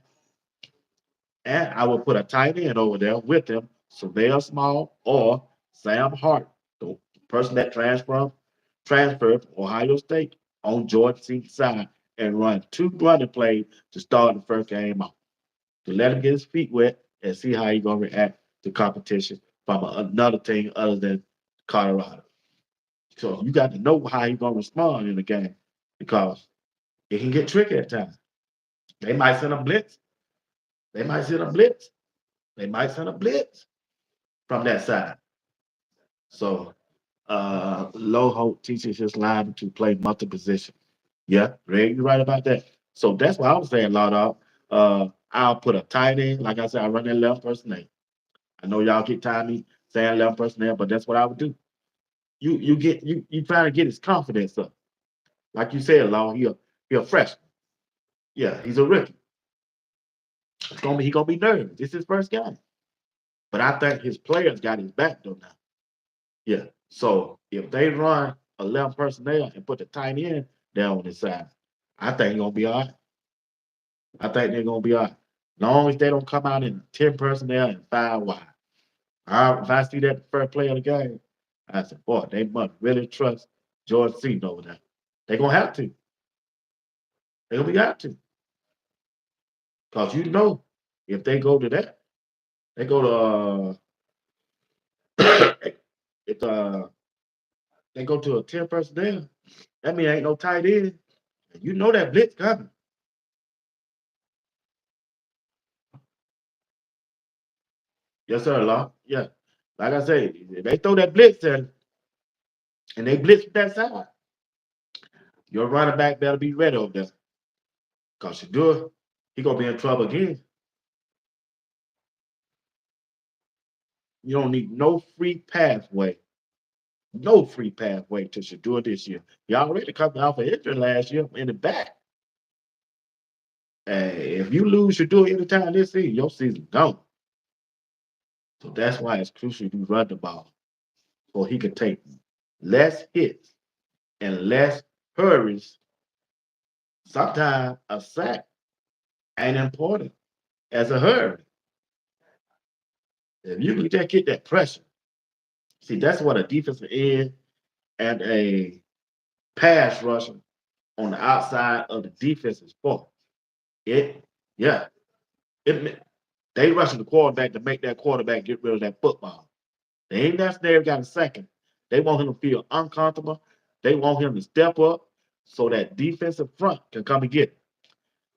I will put a tight end over there with him, Surveyor Small or Sam Hart, the person that transferred from Ohio State on Jordan C's side, and run two running plays to start the first game off. To let him get his feet wet and see how he's gonna react to competition from another team other than Colorado. So you got to know how he's gonna respond in the game because it can get tricky at times. They might send a blitz. They might send a blitz. They might send a blitz from that side. So Low Hope teaches his line to play multi position. Yeah, Greg, you're right about that. So that's why I was saying, lot of I'll put a tight end. Like I said, I run that left personnel. I know y'all get tired of me saying left personnel, but that's what I would do. You trying to get his confidence up. Like you said, Law, he a freshman. Yeah, he's a rookie. He gonna be nervous. This is his first game. But I think his players got his back though now. Yeah. So if they run 11 personnel and put the tight end down on his side, I think he's gonna be all right. I think they're gonna be all right. Long as they don't come out in 10 personnel and 5 wide. If I see that first play of the game, I said, boy, they must really trust George Seaton over there. They're gonna have to. They're gonna be out to. Because you know, if they go to that, they go to if they go to a 10 personnel, that means ain't no tight end. You know that blitz coming. Yes, sir, Law. Yeah. Like I say, if they throw that blitz in and they blitz that side, your running back better be ready over there. Because Shedeur, he gonna be in trouble again. You don't need no free pathway. No free pathway to Shedeur this year. He already coming off an injury last year in the back. If you lose Shedeur anytime this season, your season gone. So that's why it's crucial you run the ball so he can take less hits and less hurries. Sometimes a sack ain't important as a hurry. If you can just get that pressure, see, that's what a defensive end and a pass rusher on the outside of the defense is for. It, yeah, it they rushing the quarterback to make that quarterback get rid of that football. They ain't necessarily got a second. They want him to feel uncomfortable. They want him to step up so that defensive front can come and get it.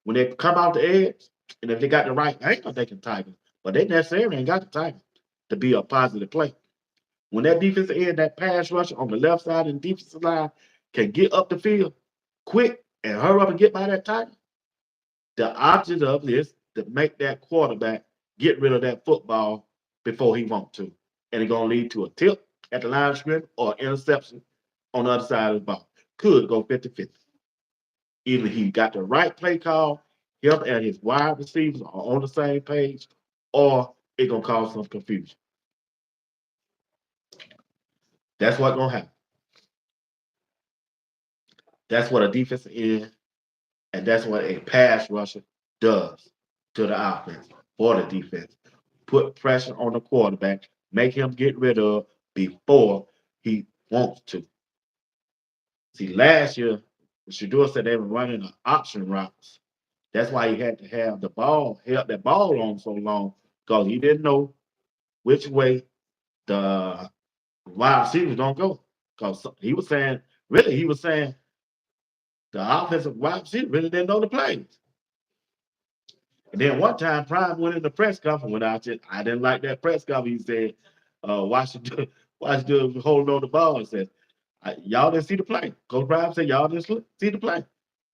When they come out the edge, and if they got the right angle, they can tighten. But they necessarily ain't got the tighten to be a positive play. When that defensive end, that pass rush on the left side and defensive line can get up the field quick and hurry up and get by that tight, the object of this to make that quarterback get rid of that football before he wants to. And it's gonna lead to a tip at the line of scrimmage or interception on the other side of the ball. Could go 50-50. Either he got the right play call, him and his wide receivers are on the same page, or it's gonna cause some confusion. That's what's gonna happen. That's what a defensive end and that's what a pass rusher does to the offense or the defense. Put pressure on the quarterback, make him get rid of before he wants to. See, last year, Shedeur said they were running an option routes. That's why he had to have the ball, held that ball on so long, because he didn't know which way the wide receiver was gonna go. Because he was saying, really, he was saying the offensive wide receiver really didn't know the plays. And then one time, Prime went in the press conference when I didn't like that press conference. He said, Washington, Washington holding on the ball and said, y'all didn't see the play. Coach Prime said, y'all didn't see the play.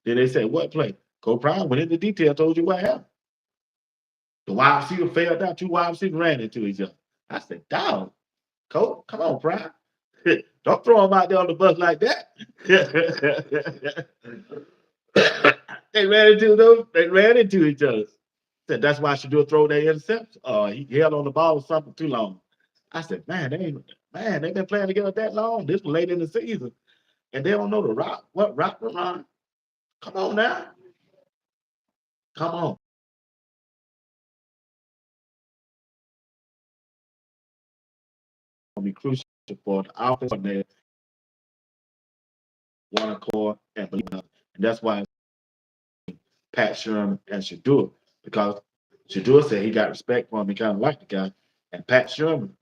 Then they said, what play? Coach Prime went into detail, told you what happened. The wide receiver fell down, two wide receivers ran into each other. I said, dog, Coach, come on, Prime. Don't throw him out there on the bus like that. They ran into each other. Said that's why Shedeur throw that interception. He held on the ball or something too long. I said, they've been playing together that long. This was late in the season. And they don't know the route, what route to run. Come on now. Come on. It'll be crucial for the offense coordinator, one accord, and believe it. And that's why Pat Sherman and Shedeur, because Shedeur said he got respect for him. He kind of liked the guy. And Pat Sherman,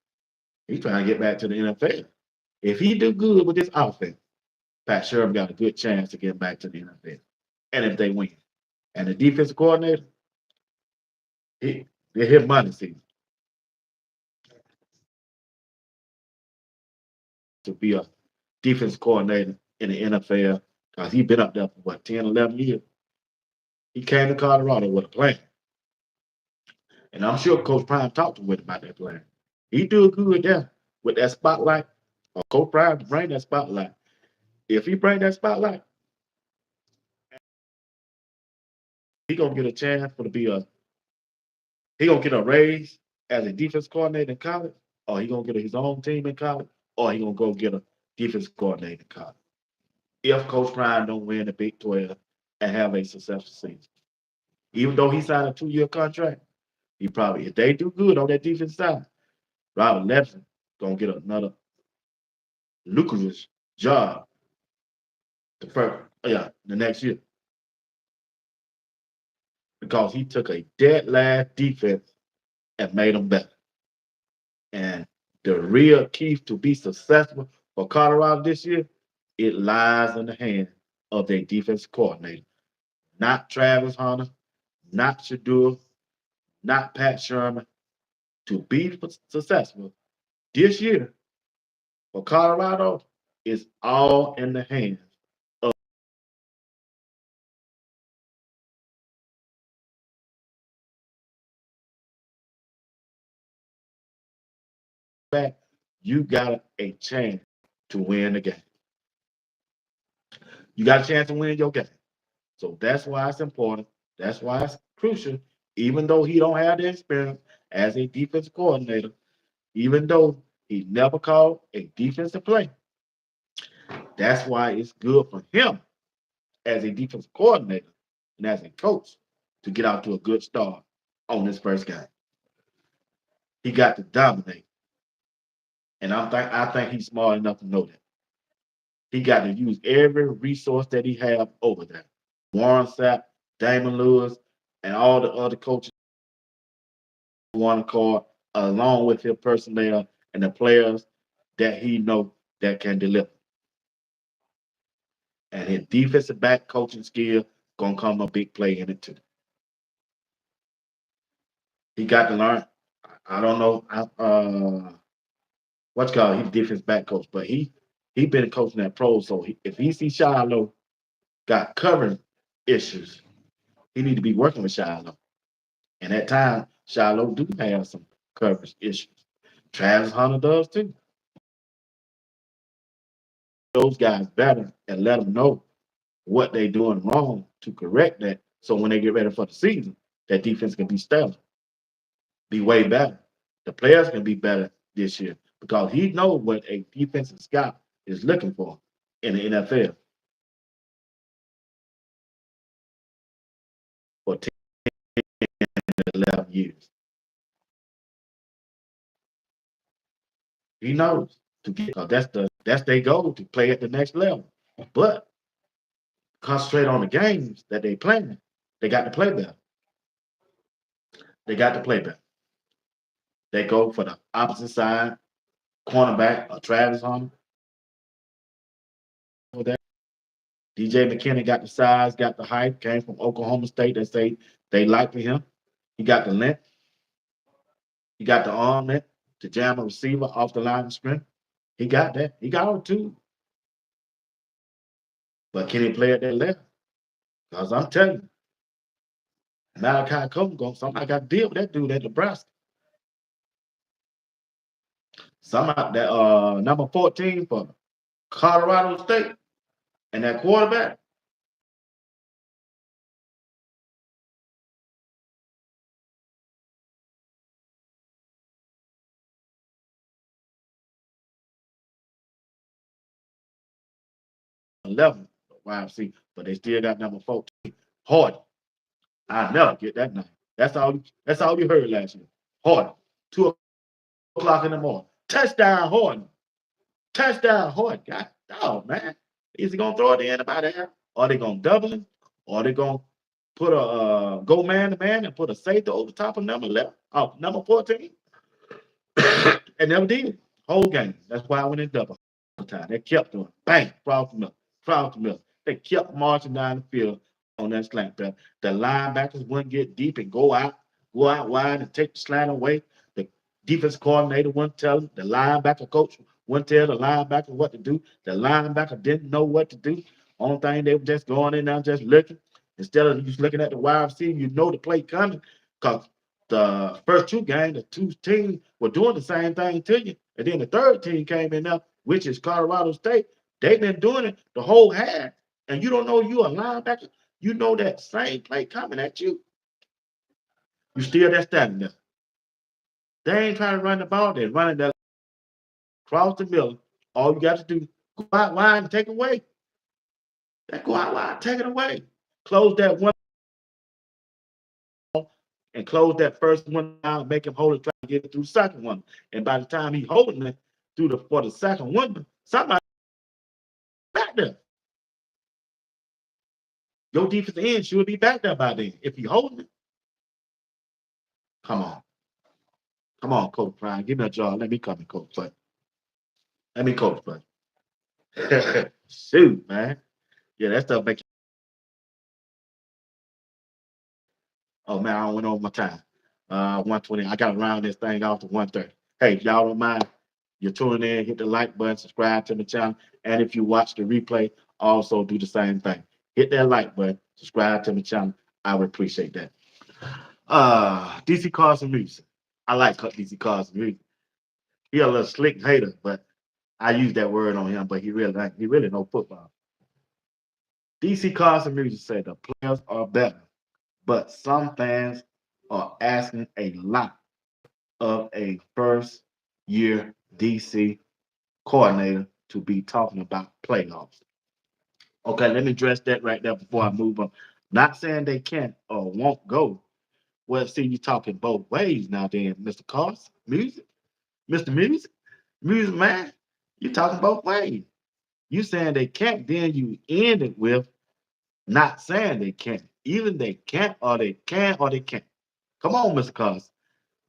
he's trying to get back to the NFL. If he do good with this offense, Pat Sherman got a good chance to get back to the NFL. And if they win. And the defensive coordinator, they hit money season to be a defense coordinator in the NFL because he's been up there for what, 10, 11 years. He came to Colorado with a plan. And I'm sure Coach Prime talked to him about that plan. He do good there with that spotlight. Or Coach Prime to bring that spotlight. If he bring that spotlight, he gonna get a chance for to be he gonna get a raise as a defense coordinator in college, or he gonna get his own team in college, or he gonna go get a defense coordinator in college. If Coach Prime don't win the Big 12 and have a successful season. Even though he signed a 2-year contract, he probably, if they do good on that defense side, Robert Lepson gonna get another lucrative job the next year. Because he took a dead last defense and made them better. And the real key to be successful for Colorado this year, it lies in the hands of their defense coordinator. Not Travis Hunter, not Shedeur, not Pat Sherman. To be successful this year for Colorado is all in the hands of that. You got a chance to win the game. You got a chance to win your game. So that's why it's important. That's why it's crucial. Even though he don't have the experience as a defensive coordinator, even though he never called a defensive play, that's why it's good for him as a defensive coordinator and as a coach to get out to a good start on this first game. He got to dominate. And I think he's smart enough to know that. He got to use every resource that he have over there. Warren Sapp, Damon Lewis, and all the other coaches one card, along with his personnel and the players that he know that can deliver. And his defensive back coaching skill gonna come a big play in it too. He got to learn. I don't know what's called. He's defense back coach, but he been coaching at pro. So if he sees Shiloh got covering issues, he need to be working with Shiloh. And at times, Shiloh do have some coverage issues. Travis Hunter does too. Those guys better and let them know what they're doing wrong to correct that. So when they get ready for the season, that defense can be stellar, be way better. The players can be better this year because he knows what a defensive scout is looking for in the NFL for 10 to 11 years. He knows to get because that's their goal to play at the next level. But concentrate on the games that they playing. They got to play better. They got to play better. They go for the opposite side, cornerback or Travis Hunter. DJ McKinney got the size, got the height, came from Oklahoma State. They say they like him. He got the length, he got the arm length to jam a receiver off the line of scrimmage. He got that. He got all two. But can he play at that level? Because I'm telling you, Malachi Coleman going somebody got to deal with that dude at Nebraska. Somebody that number 14 for Colorado State and that quarterback. Eleven YFC, but they still got number 14. Hardy. I never get that name. That's all you heard last year. Hardy. 2 o'clock in the morning. Touchdown Hardy. Touchdown Hardy. God dog, man. Is he gonna throw it to anybody else? Are they gonna double him? Or are they gonna put a go man to man and put a safety over the top of number 11? Oh, number 14? And never did. Whole game. That's why I went in double time. They kept doing bang, cross the middle, cross the middle. They kept marching down the field on that slant pass. The linebackers wouldn't get deep and go out wide and take the slant away. The defense coordinator wouldn't tell them. The linebacker coach wouldn't tell the linebacker what to do. The linebacker didn't know what to do. Only thing they were just going in there, just looking. Instead of just looking at the wide receiver, you know the play coming. Because the first two games, the two teams were doing the same thing to you. And then the third team came in there, which is Colorado State. They've been doing it the whole half. And you don't know you a linebacker. You know that same play coming at you. You still there standing there. They ain't trying to run the ball. They're running that across the middle. All you got to do, go out wide and take it away. They go out wide, take it away. Close that one and close that first one down, make him hold it, try to get it through the second one. And by the time he holding it through for the second one, somebody back there. Your defensive end should be back there by then. If he holding it, come on. Come on, Coach Prime. Give me a job. Let me come and coach play. Let me coach play. Shoot, man. Yeah, that stuff make. Oh man, I went over my time. 120. I got to round this thing off to 130. Hey, if y'all don't mind, you're tuning in, hit the like button, subscribe to the channel. And if you watch the replay, also do the same thing. Hit that like button, subscribe to the channel. I would appreciate that. DC Carson music. I like DC Carson music. He a little slick hater, but I use that word on him, but he really know football. DC Carson music said the players are better, but some fans are asking a lot of a first year DC coordinator to be talking about playoffs. Okay, let me address that right there before I move on. Not saying they can't or won't go. Well, see, you talking both ways now, then, Mr. Carson, music, Mr. Music, music man. You talking both ways. You saying they can't, then you end it with not saying they can't. Either they can't or they can or they can't. Come on, Mr. Carson.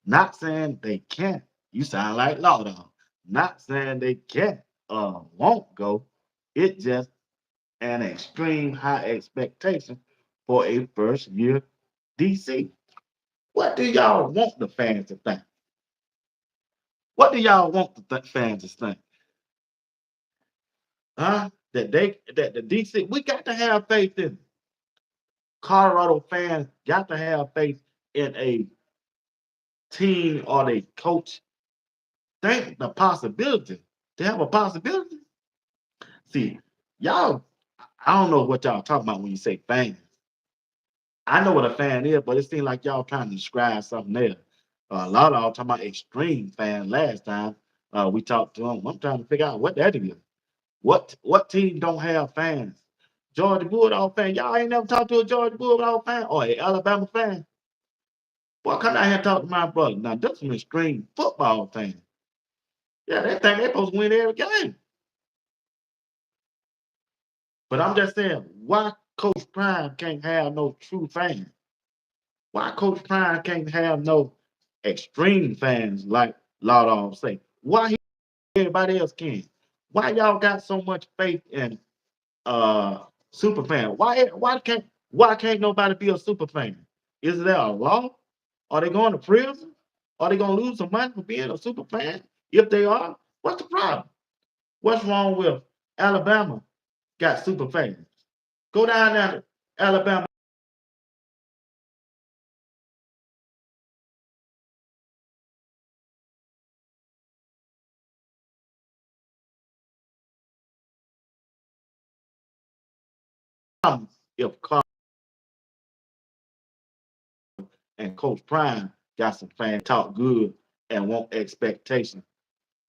Not saying they can't. You sound like Law Dog. Not saying they can't or won't go. It's just an extreme high expectation for a first year DC. What do y'all want the fans to think? What do y'all want the fans to think? Huh? That the DC, we got to have faith in Colorado fans got to have faith in a team or a coach. Think the possibility. To have a possibility. See, y'all, I don't know what y'all talking about when you say fans. I know what a fan is, but it seems like y'all trying to describe something else. A lot of y'all talking about extreme fan last time we talked to them. I'm trying to figure out what that is. What team don't have fans? Georgia Bulldog fan. Y'all ain't never talked to a Georgia Bulldog fan or an Alabama fan. Boy, come down here and talk to my brother. Now, that's some extreme football fans. Yeah, they think they're supposed to win every game. But I'm just saying, why Coach Prime can't have no true fans? Why Coach Prime can't have no extreme fans like Laudon say? Why everybody else can? Why y'all got so much faith in super fan? Why can't nobody be a super fan? Is there a law? Are they going to prison? Are they going to lose some money for being a super fan? If they are, what's the problem? What's wrong with Alabama got super fans? Go down there to Alabama if Carl and Coach Prime got some fans talk good and want expectations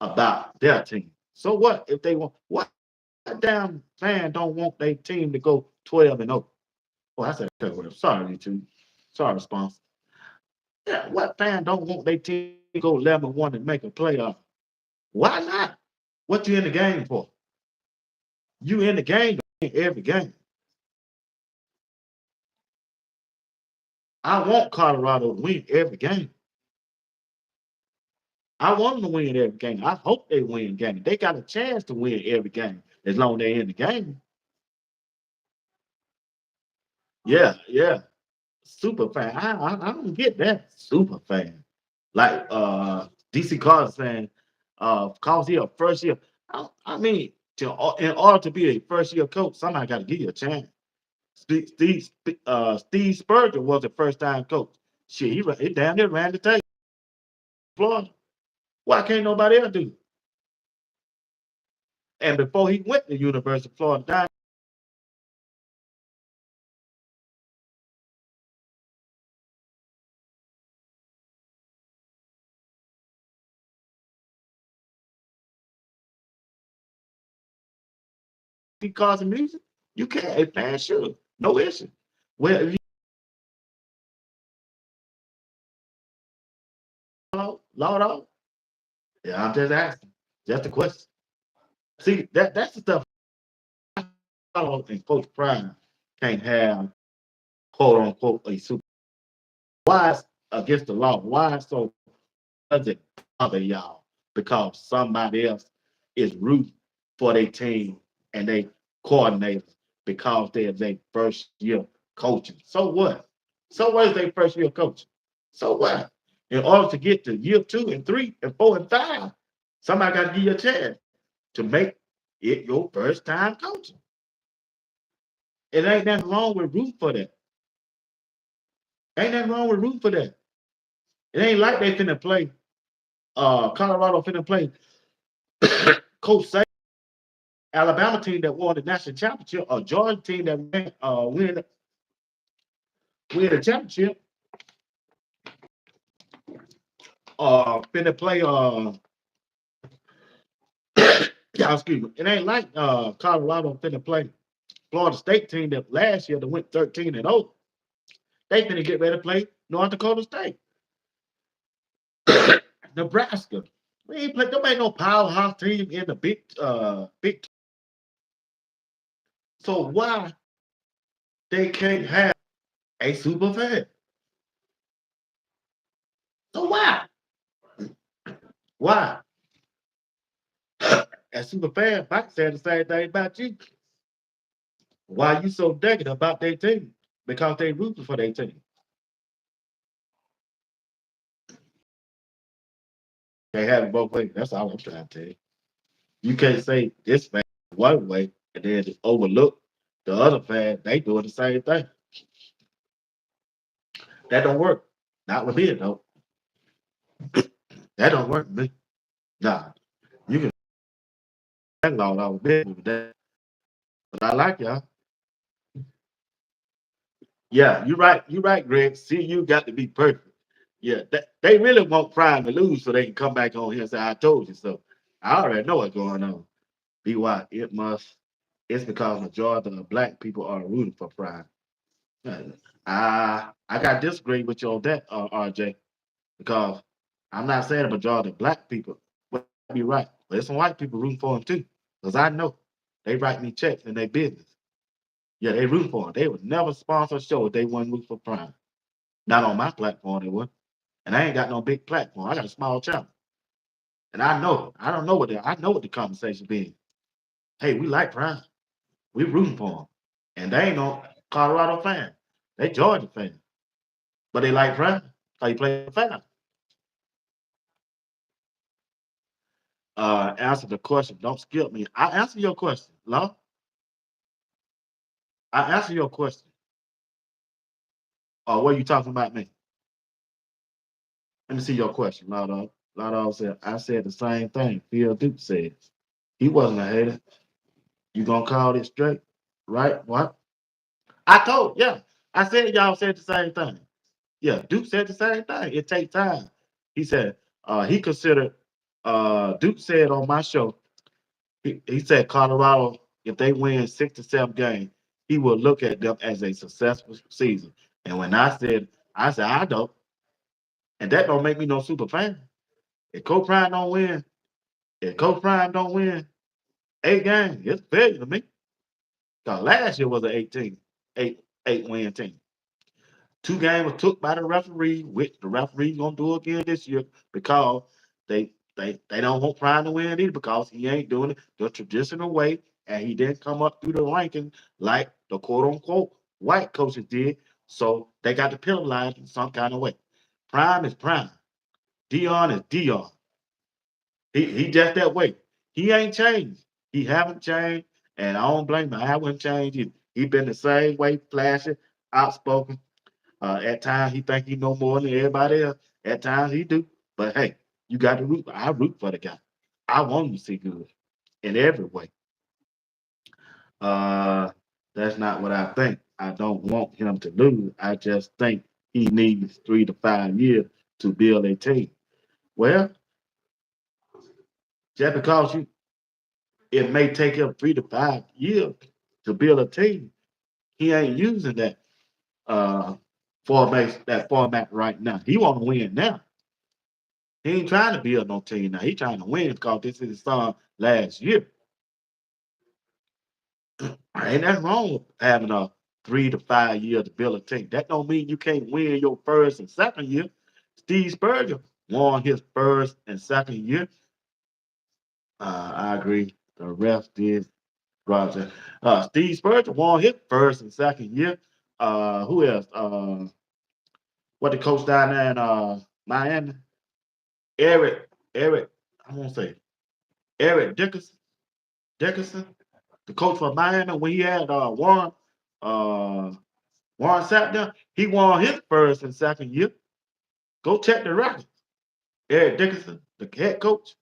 about their team. So what if they want what damn fan don't want their team to go 12-0? Oh, I said that word. Sorry, YouTube. Sorry, sponsor. Yeah, what fan don't want their team to go 11-1 and make a playoff? Why not? What you in the game for? You in the game to win every game. I want Colorado to win every game. I want them to win every game. I hope they win game. They got a chance to win every game as long as they're in the game. Yeah, yeah. Super fan. I don't get that. Super fan. Like DC Carter saying, cause he a first year. I mean, in order to be a first year coach, somebody got to give you a chance. Steve Spurgeon was a first time coach. Shit, he damn near ran the table. Florida. Why can't nobody else do it? And before he went to University of Florida, he causing music. You can't. A fan should. No issue. Well, if you loud out, yeah, I'm just asking. Just a question. See, that's the stuff I think Coach Prime can't have quote unquote a super. Why is against the law? Why so does it bother y'all? Because somebody else is rooting for their team and they coordinators because they're their first year coaching. So what? So what is their first year coaching? So what? In order to get to year 2 and 3 and 4 and 5, somebody got to give you a chance to make it your first time coaching. It ain't nothing wrong with rooting for that. Ain't nothing wrong with rooting for that. It ain't like they finna play. Colorado finna play Coach Say Alabama team that won the national championship, or Georgia team that win the championship, finna play yeah, excuse me. It ain't like Colorado finna play Florida State team that last year that went 13-0. They finna get ready to play North Dakota State. Nebraska. We ain't play, there ain't no powerhouse team in the big. So why they can't have a super fan? So why? Why? As super fan, I said the same thing about you. Why you so negative about their team? Because they rooting for their team. They have it both ways. That's all I'm trying to tell you. You can't say this fan one way and then just overlook the other fan. They doing the same thing. That don't work. Not with me, though. That don't work with me. Nah. You can hang on out with me with that. But I like y'all. Yeah, you're right. You're right, Greg. See, you got to be perfect. Yeah, they really want Prime to lose so they can come back on here and say, I told you so. I already know what's going on. Be why it's because majority of the black people are rooting for Prime. I got to disagree with you on that, RJ, because I'm not saying the majority of black people would be right. But there's some white people rooting for him too. Because I know they write me checks in their business. Yeah, they root for him. They would never sponsor a show if they wouldn't root for Prime. Not on my platform, they would. And I ain't got no big platform. I got a small channel. And I know, I don't know what I know what the conversation being. Hey, we like Prime. We rooting for him. And they ain't no Colorado fan. They Georgia fan. But they like Prime. How you play fast. Answer the question. Don't skip me. I answer your question. No, I answer your question. Or what you talking about me? Let me see your question, Lotto. Lotto said, I said the same thing. Phil Duke says. He wasn't a hater. You gonna call it straight? Right? What? I told, yeah. I said y'all said the same thing. Yeah, Duke said the same thing. It takes time. He said, he considered Duke said on my show, he said Colorado, if they win 6 to 7 games, he will look at them as a successful season. And when I said, I don't. And that don't make me no super fan. If Coach Prime don't win, if Coach Prime don't win 8 games, it's failure to me. Because last year was an 8 win team. 2 games was took by the referee, which the referee gonna do again this year because they don't want Prime to win either because he ain't doing it the traditional way and he didn't come up through the ranking like the quote unquote white coaches did. So they got to penalize in some kind of way. Prime is Prime. Dion is Dion. He just that way. He ain't changed. He haven't changed, and I don't blame him. I haven't changed either. He been the same way, flashing, outspoken. At times he think he know more than everybody else. At times he do. But hey, you got to root. I root for the guy. I want him to see good in every way. Uh, that's not what I think. I don't want him to lose. I just think he needs 3 to 5 years to build a team. Well, just because it may take him 3 to 5 years to build a team, he ain't using uh that format right now. He want to win now. He ain't trying to build no team now. He trying to win because this is his son last year. Ain't nothing wrong with having a 3 to 5 year to build a team. That don't mean you can't win your first and second year. Steve Spurgeon won his first and second year. I agree. The ref did, Roger. Steve Spurgeon won his first and second year. Who else? What the coach down there in Miami? Eric, I won't say Eric Dickerson, the coach for Miami when he had uh Warren sat there, he won his first and second year. Go check the record. Eric Dickerson, the head coach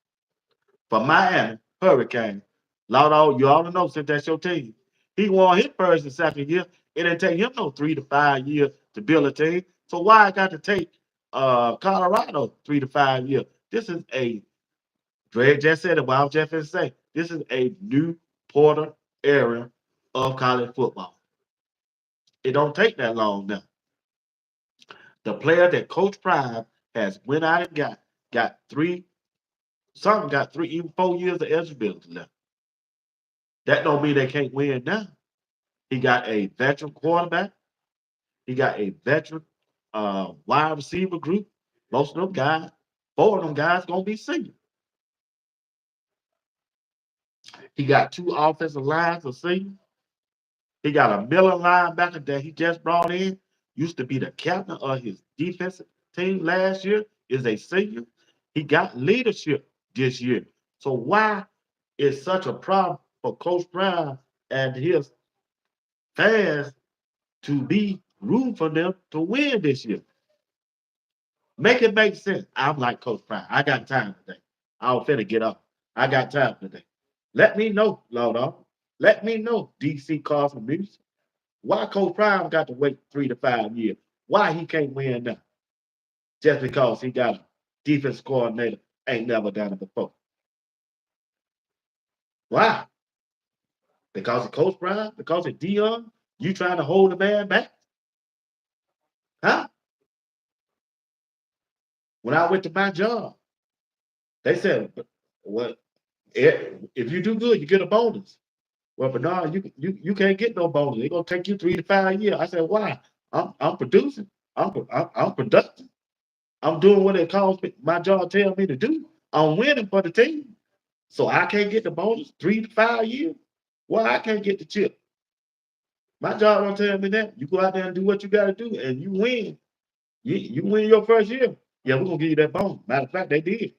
for Miami Hurricane. Laudo, you all know since that's your team. He won his first and second year. It didn't take him no 3 to 5 years to build a team. So why I got to take Colorado 3 to 5 years? This is a Greg just said it. What I was just going to say. This is a new Porter era of college football. It don't take that long now. The player that Coach Prime has went out and got three, some got 3, even 4 years of eligibility left. That don't mean they can't win now. He got a veteran quarterback. He got a veteran wide receiver group. Most of them guys, 4 of them guys gonna be senior. He got 2 offensive lines of senior. He got a middle linebacker that he just brought in. Used to be the captain of his defensive team last year. Is a senior. He got leadership this year. So why is such a problem for Coach Brown and his fans to be room for them to win this year? Make it make sense. I'm like Coach Brown. I got time today. I was finna get up. I got time today. Let me know, Lord. Let me know, DC Carson Music. Why Coach Prime got to wait 3 to 5 years? Why he can't win now? Just because he got a defense coordinator ain't never done it before. Why? Because of Coach Prime? Because of Dion? You trying to hold the man back? Huh? When I went to my job, they said, "Well, if you do good, you get a bonus." Well, but no, you can't get no bonus. They're gonna take you 3 to 5 years. I said, why? I'm producing. I'm productive. I'm doing what it calls me, my job tell me to do. I'm winning for the team. So I can't get the bonus 3 to 5 years. Why I can't get the chip? My job don't tell me that. You go out there and do what you gotta do and you win. You win your first year. Yeah, we're gonna give you that bonus. Matter of fact, they did.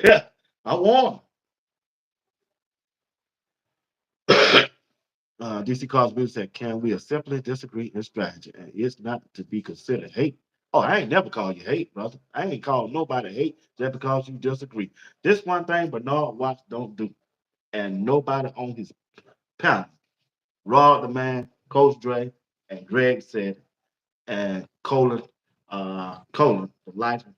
Yeah, I won. DC Cosby said, "Can we simply disagree in strategy? And it's not to be considered hate." Oh, I ain't never called you hate, brother. I ain't called nobody hate just because you disagree. This one thing Bernard Watts don't do, and nobody on his panel, Rod the man, Coach Dre, and Greg said, and Colin, the life of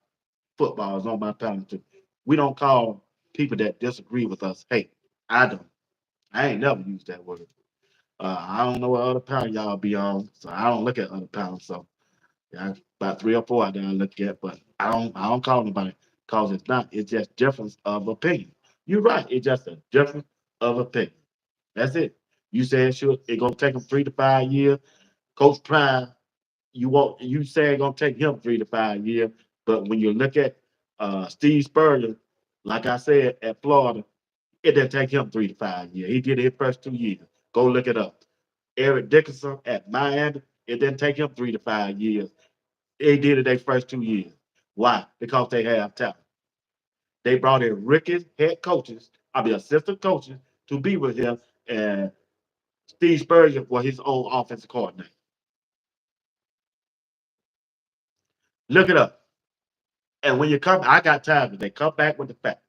football is on my panel too. We don't call people that disagree with us hate. I don't. I ain't never used that word. I don't know what other panel y'all be on, so I don't look at other panels. So yeah, about three or four I done look at, but I don't call nobody because it's not. It's just difference of opinion. You're right. It's just a difference of opinion. That's it. You said sure it gonna take them 3 to 5 years. Coach Prime, you say it's gonna take him 3 to 5 years, but when you look at Steve Spurrier, like I said at Florida, it didn't take him 3 to 5 years. He did it his first 2 years. Go look it up. Eric Dickerson at Miami, it didn't take him 3 to 5 years. They did it their first 2 years. Why? Because they have talent. They brought in rookie head coaches, assistant coaches, to be with him, and Steve Spurrier was his own offensive coordinator. Look it up. And when you come, I got time today. Come back with the fact.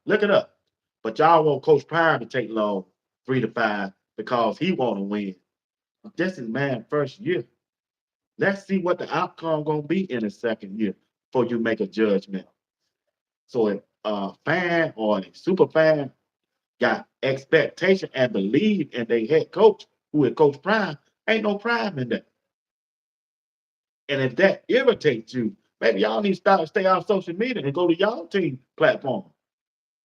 Look it up. But y'all want Coach Prime to take long 3 to 5 because he want to win. This is man first year. Let's see what the outcome gonna be in the second year before you make a judgment. So if a fan or a super fan got expectation and believe in their head coach, who is Coach Prime, ain't no prime in that. And if that irritates you, maybe y'all need to start stay off social media and go to y'all team platform.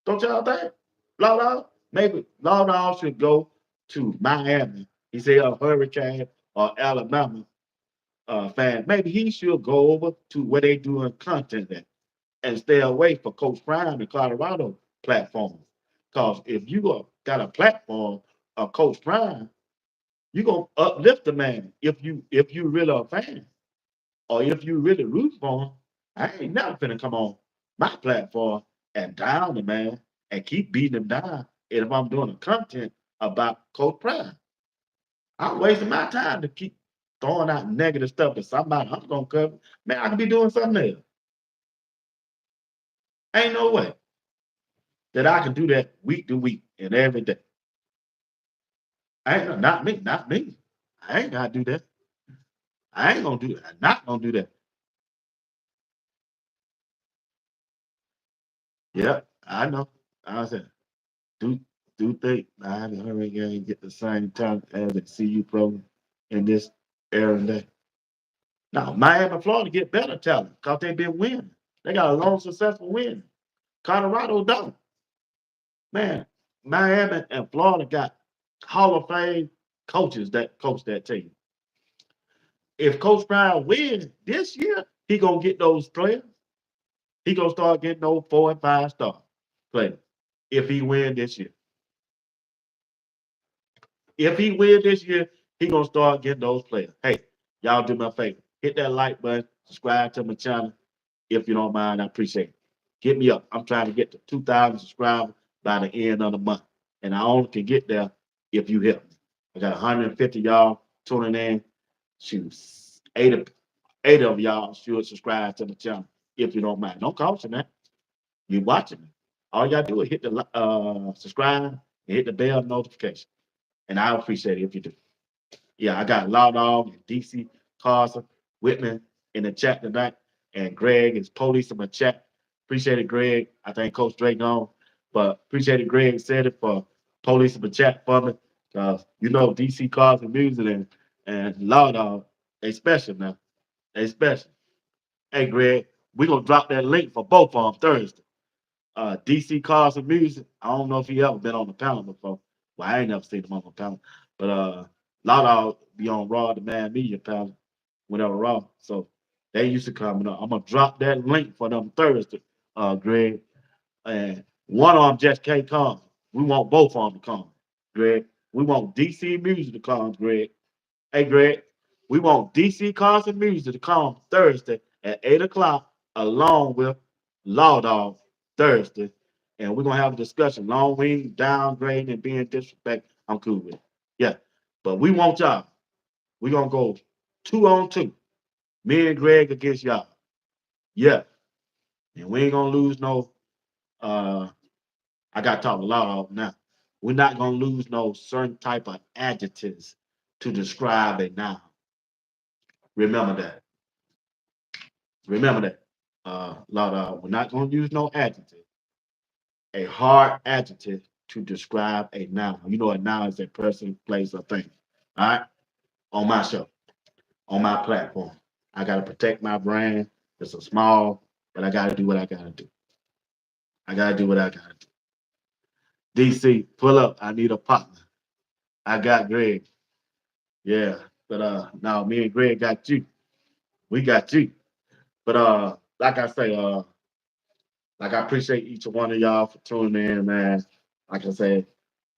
Don't y'all think? Law maybe Law should go to Miami. He said a Hurricane or Alabama fan. Maybe he should go over to where they doing content at and stay away from Coach Prime and Colorado platforms. Because if you got a platform of Coach Prime, you gonna uplift the man if you really a fan or if you really root for him. I ain't never finna come on my platform and down the man and keep beating him down. And if I'm doing a content about Coach Prime, I'm wasting my time to keep throwing out negative stuff to somebody I'm gonna cover. Man, I could be doing something else. Ain't no way that I can do that week to week and every day. I ain't not me, not me. I ain't gotta do that. I ain't gonna do that. I'm not gonna do that. Yeah, I know. I said, do think I have a hurricane get the same time as the CU program in this era and day. Now, Miami, Florida get better talent because they've been winning. They got a long, successful win. Colorado don't. Man, Miami and Florida got Hall of Fame coaches that coach that team. If Coach Brown wins this year, he gonna get those players. He gonna start getting those 4 and 5 star players if he win this year. If he win this year, he gonna start getting those players. Hey, y'all do me a favor. Hit that like button, subscribe to my channel. If you don't mind, I appreciate it. Get me up. I'm trying to get to 2,000 subscribers by the end of the month. And I only can get there if you help me. I got 150 y'all tuning in. Shoot, eight of y'all should subscribe to the channel if you don't mind. Don't cost you that. You watching me. All y'all do is hit the subscribe and hit the bell notification. And I appreciate it if you do. Yeah, I got Law Dog and DC Carson Whitman in the chat tonight. And Greg is police in my chat. Appreciate it, Greg. I think Coach Drake on. But appreciate it, Greg said it for police in my chat for me. DC Carson music and Law Dog, they special now. They special. Hey, Greg, we're gonna drop that link for both of them Thursday. DC Carson Music. I don't know if he ever been on the panel before. Well, I ain't never seen him on the panel. But lot of be on Raw the Man Media panel, whenever Raw. So they used to come up. I'm gonna drop that link for them Thursday, Greg. And one of them just can't come. We want both of them to come, Greg. We want DC Music to come, Greg. Hey, Greg, we want DC Carson Music to come Thursday at 8 o'clock, along with Law Dog Thursday. And we're gonna have a discussion. Long wing, downgrading, and being disrespectful. I'm cool with it. Yeah. But we want y'all. We're gonna go 2-on-2. Me and Greg against y'all. Yeah. And we ain't gonna lose no uh I got to talk a lot of now. We're not gonna lose no certain type of adjectives to describe a noun. Remember that. Remember that. Lot of we're not gonna use no adjective, a hard adjective to describe a noun. You know, a noun is a person, place, or thing. All right, on my show, on my platform, I gotta protect my brand. It's a small, but I gotta do what I gotta do. I gotta do what I gotta do. DC, pull up. I need a partner. I got Greg. Yeah, but now me and Greg got you. We got you. But like I say, like I appreciate each one of y'all for tuning in, man. Like I said,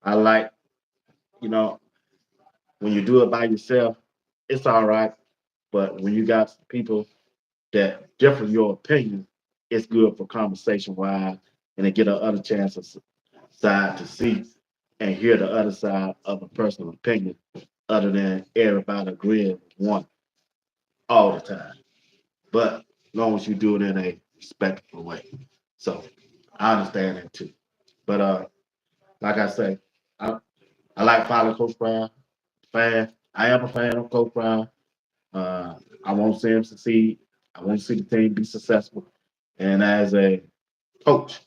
I like, you know, when you do it by yourself, it's all right. But when you got people that differ your opinion, it's good for conversation wise and to get a other chance of side to see and hear the other side of a personal opinion other than everybody agreeing with one all the time. But as long as you do it in a respectful way. So I understand that too. But like I say, I, I like following Coach Brown. Fan. I am a fan of Coach Brown. Uh, I want to see him succeed. I want to see the team be successful. And as a coach,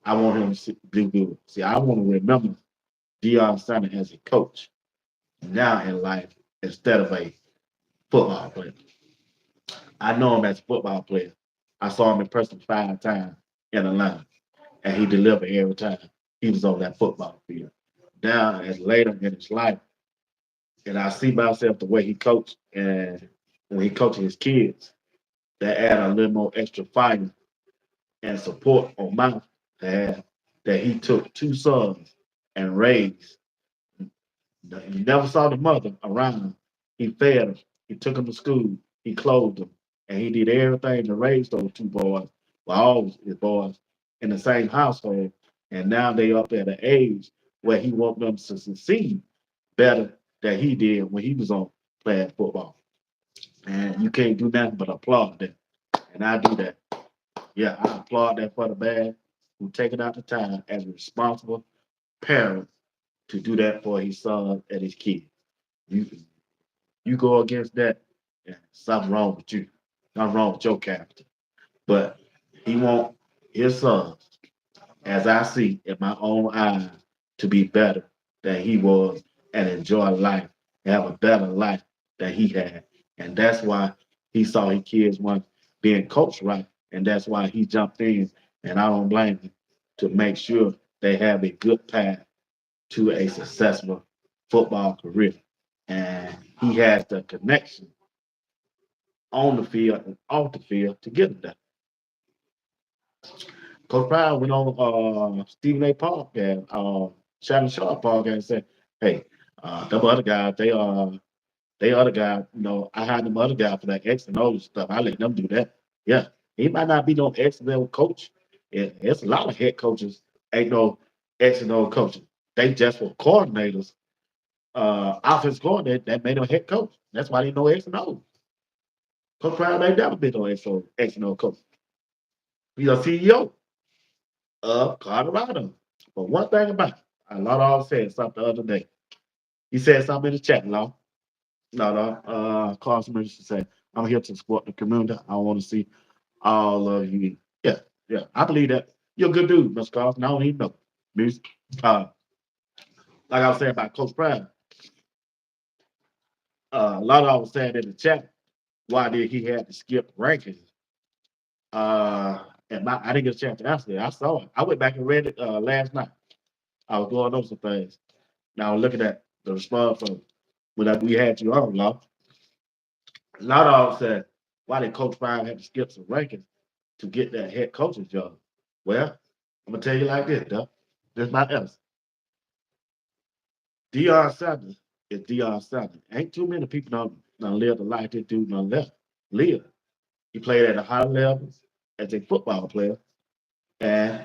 I want him to do good. See, I want to remember Deion Sanders as a coach now in life instead of a football player. I know him as a football player. I saw him in person 5 times in Atlanta, and he delivered every time he was on that football field. Now, as later in his life, and I see myself the way he coached, and when he coached his kids, that add a little more extra fire and support on my behalf. That he took 2 sons and raised. You never saw the mother around. He fed them. He took them to school. He clothed them, and he did everything to raise those 2 boys. Well, all his boys in the same household, and now they up at an age where he want them to succeed better than he did when he was on playing football. And you can't do nothing but applaud that. And I do that. Yeah, I applaud that for the man who taking out the time as a responsible parent to do that for his son and his kids. You you go against that, yeah, something wrong with you. Something wrong with your character. But he want his sons, as I see in my own eyes, to be better than he was and enjoy life, have a better life than he had. And that's why he saw his kids want being coached right. And that's why he jumped in, and I don't blame him, to make sure they have a good path to a successful football career. And he has the connection on the field and off the field to get them there. Coach Pryor went on Stephen A. podcast, Shannon Sharp podcast, and said, "Hey, them other guys, they other guys, I hired them other guys for that X and O stuff. I let them do that. Yeah, he might not be no X and O coach. It's a lot of head coaches ain't no X and O coaches. They just were coordinators, offense coordinator that made them head coach. That's why they know X and O. Coach Pryor ain't never been no X and O coach. He's a CEO of Colorado. But one thing about it, a lot of said something the other day. He said something in the chat, Law. No, Carson Mercy said, I'm here to support the community. I want to see all of you. Yeah, yeah. I believe that. You're a good dude, Mr. Carson. I don't even know. Music. Like I was saying about Coach Prime, a lot of was saying in the chat, why did he have to skip rankings? I didn't get a chance to answer it. I saw it. I went back and read it last night. I was going over some things. Now looking at the response from when we had you on, Law. A lot of them said, why did Coach Prime have to skip some rankings to get that head coaching job? Well, I'm gonna tell you like this, though. This is my answer. Deion Sanders is Deion Sanders. Ain't too many people don't live the life this dude done live. He played at a high level as a football player, and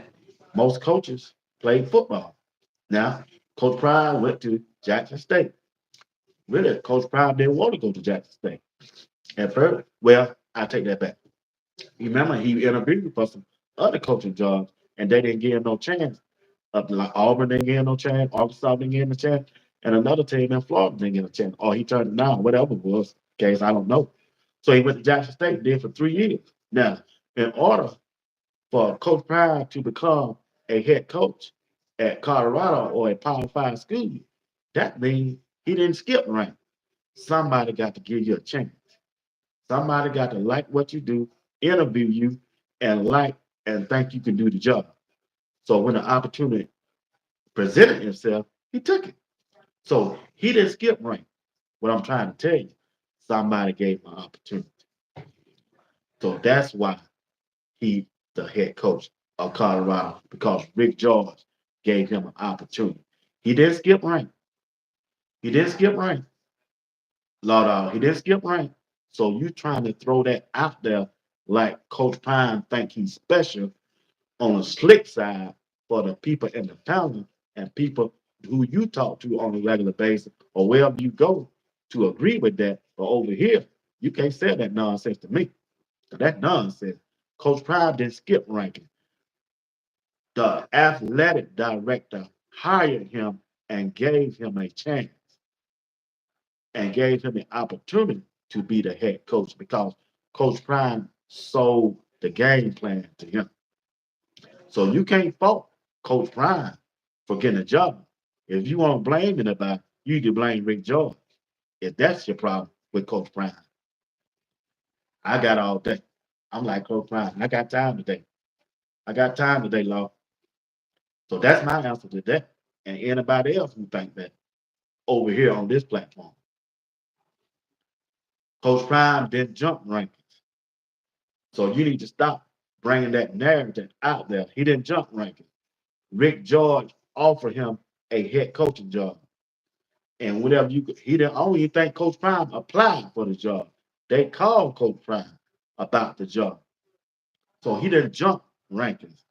most coaches played football. Now, Coach Pride went to Jackson State. Really, Coach Pride didn't want to go to Jackson State at first. Well, I take that back. Remember, he interviewed for some other coaching jobs, and they didn't give him no chance. Like Auburn didn't give him no chance, Arkansas didn't give him a chance, and another team in Florida didn't give him a chance. Or he turned it down, whatever it was. Case I don't know. So he went to Jackson State, did for 3 years. Now, in order for Coach Pride to become a head coach at Colorado or a Power Five school, that means he didn't skip rank. Somebody got to give you a chance. Somebody got to like what you do, interview you, and like and think you can do the job. So when the opportunity presented himself, he took it. So he didn't skip rank. What I'm trying to tell you, somebody gave him an opportunity. So that's why he the head coach of Colorado because Rick George gave him an opportunity. He didn't skip rank. He didn't skip rank. Lord, he didn't skip rank. So you trying to throw that out there like Coach Pine think he's special on the slick side for the people in the town and people who you talk to on a regular basis or wherever you go to agree with that. But over here, you can't say that nonsense to me. That nonsense. Coach Pride didn't skip ranking. The athletic director hired him and gave him a chance and gave him the opportunity to be the head coach because Coach Prime sold the game plan to him. So you can't fault Coach Prime for getting a job. If you want to blame anybody, you can blame Rick George. If that's your problem with Coach Prime, I got all day. I'm like Coach Prime. I got time today. I got time today, Law. So that's my answer to that. And anybody else who think that over here on this platform, Coach Prime didn't jump rankings. So you need to stop bringing that narrative out there. He didn't jump rankings. Rick George offered him a head coaching job. And whatever you could, he didn't only think Coach Prime applied for the job. They called Coach Prime about the job. So he didn't jump rankings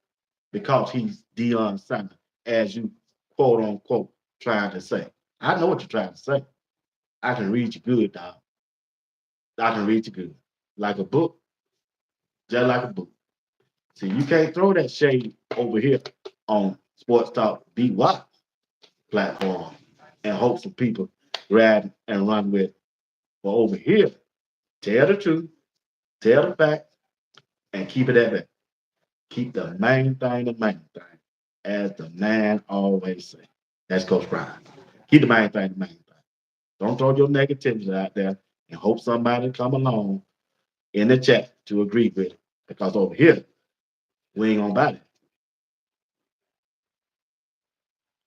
because he's Deion Sanders, as you quote unquote trying to say. I know what you're trying to say. I can read you good, dog. I can read you good. Like a book, just like a book. See, you can't throw that shade over here on Sports Talk Be What platform and hope some people grab and run with. But over here, tell the truth, tell the facts, and keep it at that. Keep the main thing the main thing, as the man always say. That's Coach Brian. Keep the main thing the main thing. Don't throw your negativity out there and hope somebody come along in the chat to agree with it. Because over here, we ain't gonna buy it.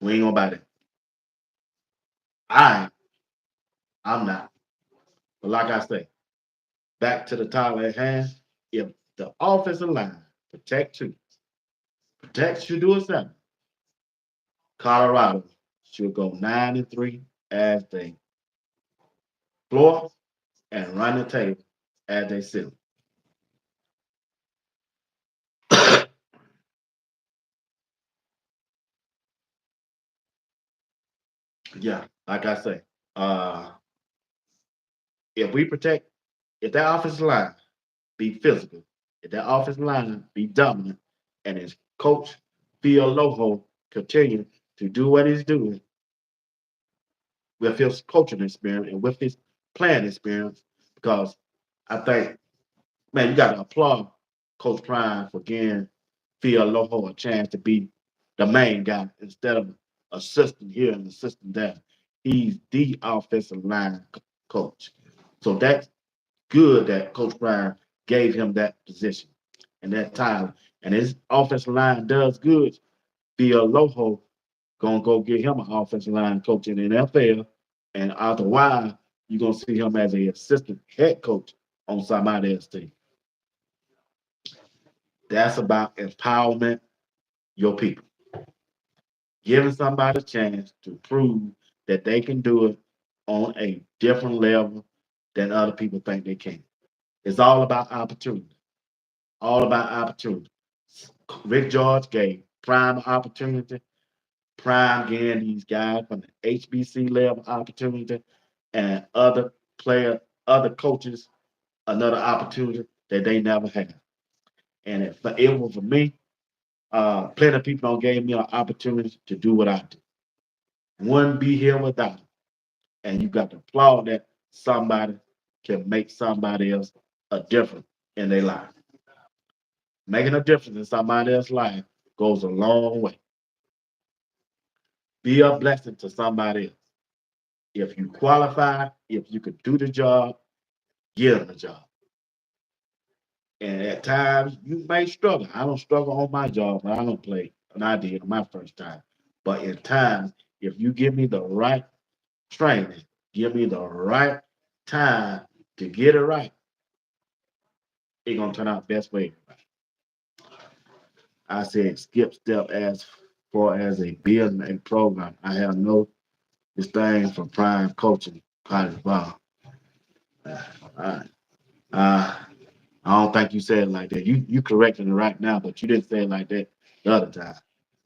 We ain't gonna buy it. I, I'm not. But like I say, back to the title at hand. If the offensive line protect two, protect Shedeur Sanders, Colorado should go 9-3 as they floor and run the table as they sit. Yeah, like I say, uh, if we protect, if that offensive line be physical, if that offensive line be dominant, and his coach Phil Loho continue to do what he's doing with his coaching experience and with his playing experience, because I think, man, you got to applaud Coach Prime for giving Phil Loho a chance to be the main guy instead of assistant here and assistant there. He's the offensive line coach. So that's good that Coach Prime gave him that position and that title. And his offensive line does good. Phil Loho gonna go get him an offensive line coach in the NFL. And after a while, you're gonna see him as an assistant head coach on somebody else's team. That's about empowerment, your people. Giving somebody a chance to prove that they can do it on a different level than other people think they can. It's all about opportunity. All about opportunity. Rick George gave prime opportunity, prime getting these guys from the HBC level opportunity, and other player, other coaches another opportunity that they never had. And if it was for me, plenty of people don't gave me an opportunity to do what I do. Wouldn't be here without it. And you got to applaud that somebody can make somebody else a difference in their life. Making a difference in somebody else's life goes a long way. Be a blessing to somebody else. If you qualify, if you could do the job, give them the job. And at times you may struggle. I don't struggle on my job, but I don't play, and I did on my first time. But in times, if you give me the right training, give me the right time to get it right, it's gonna turn out best way. I said skip step as far as a building a program. I have no disdain for prime coaching college ball. Uh, uh, I don't think you said it like that. You correcting it right now, but you didn't say it like that the other time.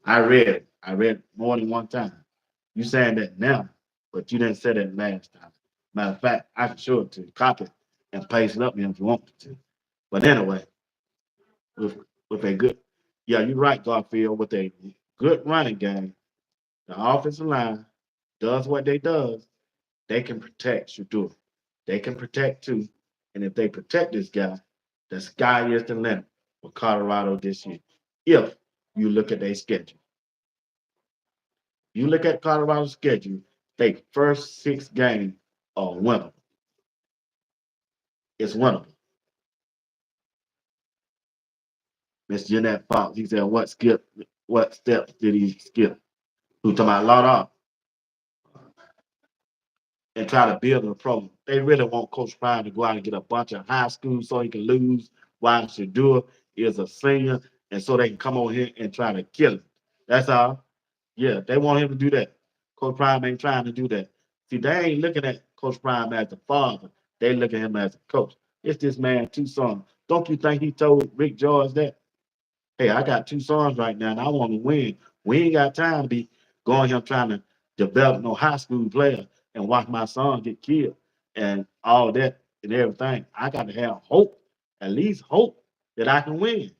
I read it. I read it more than one time. You saying that now, but you didn't say that last time. Matter of fact, I can show it to you, copy it, and paste it up here if you want me to. But anyway, with with a good, yeah, you're right, Garfield. With a good running game, the offensive line does what they does. They can protect Shedeur. They can protect too. And if they protect this guy, the sky is the limit for Colorado this year. If you look at their schedule, you look at Colorado's schedule, they first 6 games are winnable. It's winnable. Miss Jeanette Fox, he said, what steps did he skip? Who talking about a lot of and try to build a program. They really want Coach Prime to go out and get a bunch of high school so he can lose while Shedeur is a senior and so they can come over here and try to kill him. That's all. Yeah, they want him to do that. Coach Prime ain't trying to do that. See, they ain't looking at Coach Prime as the father. They look at him as a coach. It's this man, two sons. Don't you think he told Rick George that? Hey, I got 2 sons right now and I want to win. We ain't got time to be going here trying to develop no high school player and watch my son get killed and all that and everything. I got to have hope, at least hope that I can win.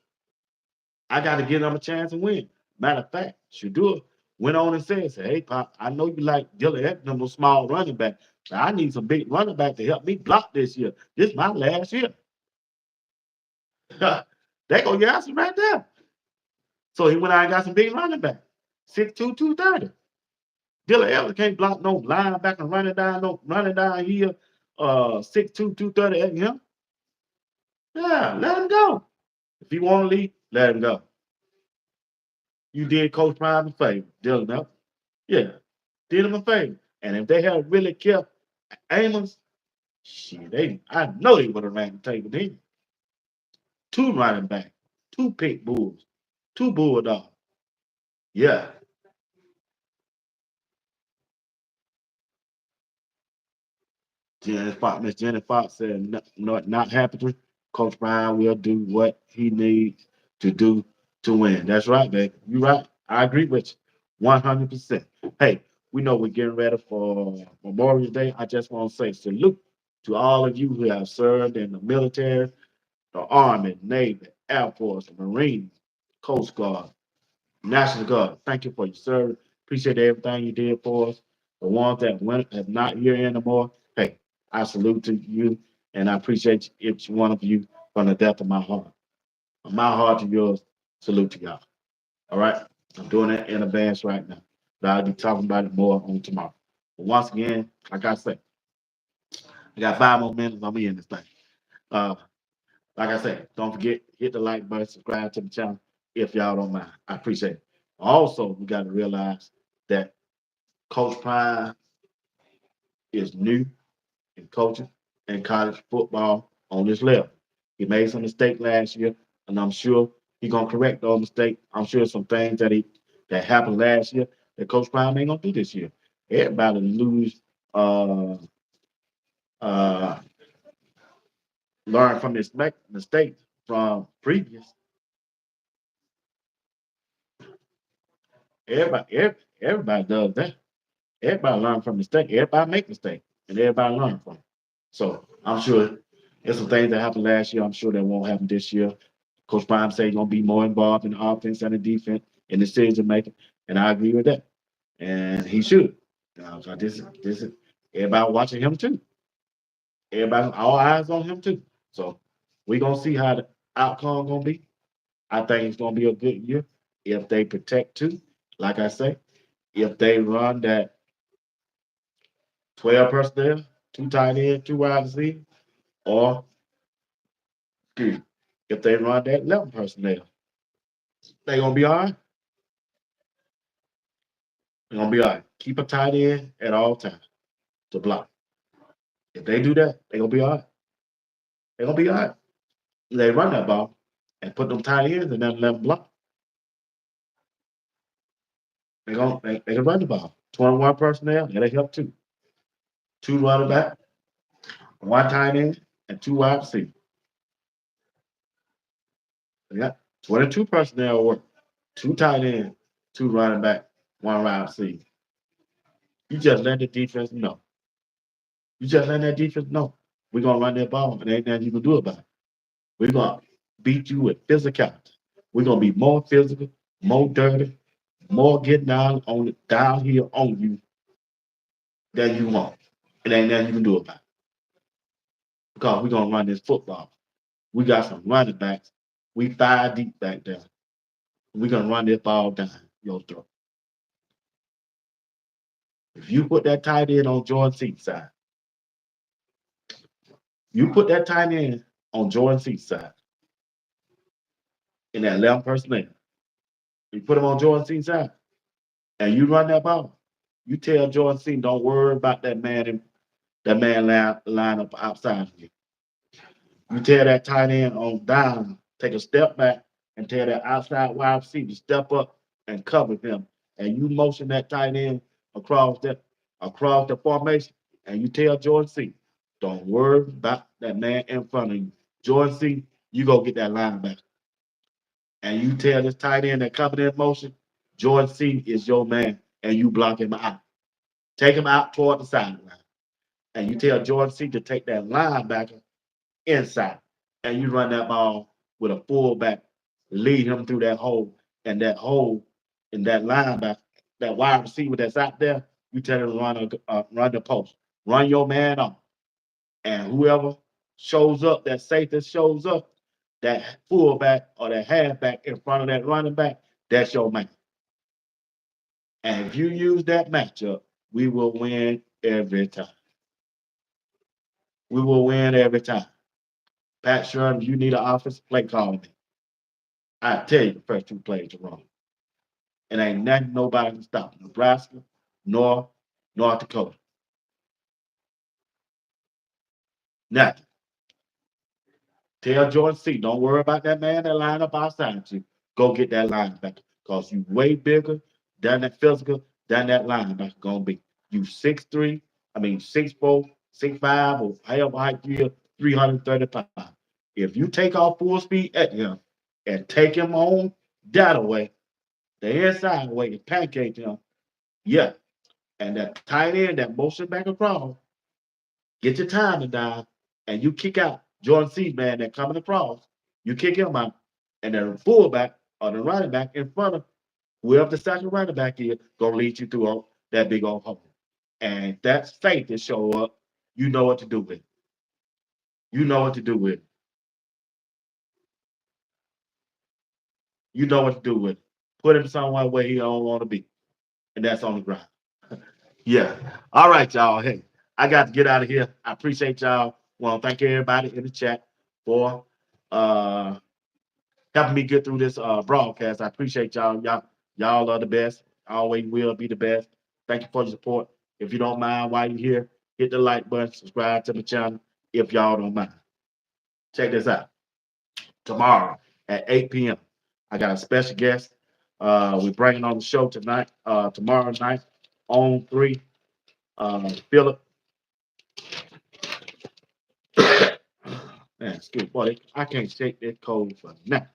I got to give them a chance to win. Matter of fact, Shedeur went on and said, hey, Pop, I know you like Dylan Edmonds, no small running back, but I need some big running back to help me block this year. This is my last year. They go, yeah, that's right there. So he went out and got some big running back. 6'2", 230. Dylan Evans can't block no linebacker running down here. 6'2", 230 at him. Yeah, let him go. If he want to leave, let him go. You did Coach Prime a favor, Dylan Evans. Yeah, did him a favor. And if they had really kept Amos, shit, I know they would have ran the table then. 2 running back, 2 pit bulls, 2 bulldogs. Yeah, Miss Jenny Fox said, not happy. Coach Brown will do what he needs to do to win. That's right, baby. You're right. I agree with you 100%. Hey, we know we're getting ready for Memorial Day. I just want to say salute to all of you who have served in the military, the Army, Navy, Air Force, the Marines, Coast Guard, National Guard. Thank you for your service. Appreciate everything you did for us. The ones that went have not here anymore. Hey, I salute to you and I appreciate each one of you from the depth of my heart. From my heart to yours, salute to y'all. All right. I'm doing it in advance right now. But I'll be talking about it more on tomorrow. But once again, like I said, I got 5 more minutes. I'm in this thing. Uh, like I said, don't forget, hit the like button, subscribe to the channel if y'all don't mind. I appreciate it. Also, we got to realize that Coach Prime is new in coaching and college football on this level. He made some mistakes last year, and I'm sure he's gonna correct those mistakes. I'm sure some things that happened last year that Coach Prime ain't gonna do this year. Everybody lose uh uh learn from his mistakes from previous. Everybody does that. Everybody learn from mistakes. Everybody make mistakes, and everybody learn from it. So I'm sure there's some things that happened last year. I'm sure that won't happen this year. Coach Prime said he's gonna be more involved in the offense and the defense in decision making, and I agree with that. And he should. So this is everybody watching him too. Everybody, all eyes on him too. So we're gonna see how the outcome gonna be. I think it's gonna be a good year if they protect too. Like I say, if they run that 12 personnel, two tight end, two wide receivers, or excuse me, if they run that 11 personnel, they gonna be all right. They're gonna be all right. Keep a tight end at all times to block. If they do that, they gonna be all right. They gonna be all right. They run that ball and put them tight ends and then let them block. They can run the ball. 21 personnel, that'll help too. Two running back, one tight end, and two wide receivers. Yeah. 22 personnel work. Two tight ends, two running back, one wide receiver. You just let the defense know. You just let that defense know. We're gonna run that ball, and ain't nothing you can do about it. We're gonna beat you with physicality. We're gonna be more physical, more dirty, more getting down on it, down here on you than you want. It ain't nothing you can do about it. Because we're gonna run this football. We got some running backs. We five deep back there. We're gonna run this ball down your throat. If you put that tight end on Jordan Seat's side, you put that tight end on Jordan Seat's side in that 11 personnel. You put him on Jordan Seat's side, and you run that ball. You tell Jordan Seat, don't worry about that man line up outside of you. You tell that tight end on down, take a step back and tell that outside wide receiver to step up and cover him. And you motion that tight end across the formation, and you tell Jordan C, don't worry about that man in front of you. Jordan C, you go get that linebacker. And you tell this tight end that coming in motion, Jordan C is your man, and you block him out. Take him out toward the sideline. And you tell Jordan C to take that linebacker inside, and you run that ball with a fullback, lead him through that hole in that linebacker, that wide receiver that's out there. You tell him to run the post, run your man off, and whoever shows up, that safety shows up, that fullback or that halfback in front of that running back, that's your man. And if you use that matchup, we will win every time. We will win every time. Pat Sherman, you need an offensive play call me. I tell you the first two plays are wrong. And ain't nothing nobody can stop. Nebraska, North Dakota. Nothing. Tell Jordan C, don't worry about that man that line up outside you. Go get that linebacker. Because you way bigger than that physical than that linebacker gonna be. You 6'3", 6'4", 6'5", or however height you are, 330 pounds. If you take off full speed at him and take him on that away, the inside way and pancake him, yeah. And that tight end, that motion back across, get your timing down, and you kick out Jordan C, man, that coming across. You kick him out, and the fullback or the running back in front of whoever the second running back is, gonna lead you through that big old hole. And that's faith to show up. You know what to do with it. You know what to do with it. You know what to do with it. Put him somewhere where he don't want to be, and that's on the ground. Yeah. All right, y'all. Hey, I got to get out of here. I appreciate y'all. Want to thank everybody in the chat for uh helping me get through this broadcast. I appreciate y'all. Y'all are the best. Always will be the best. Thank you for the support. If you don't mind while you're here, hit the like button, subscribe to the channel if y'all don't mind. Check this out. Tomorrow at 8 p.m. I got a special guest. We're bringing on the show tonight, tomorrow night on 3. Philip Man, excuse me, boy, I can't shake that cold for nothing.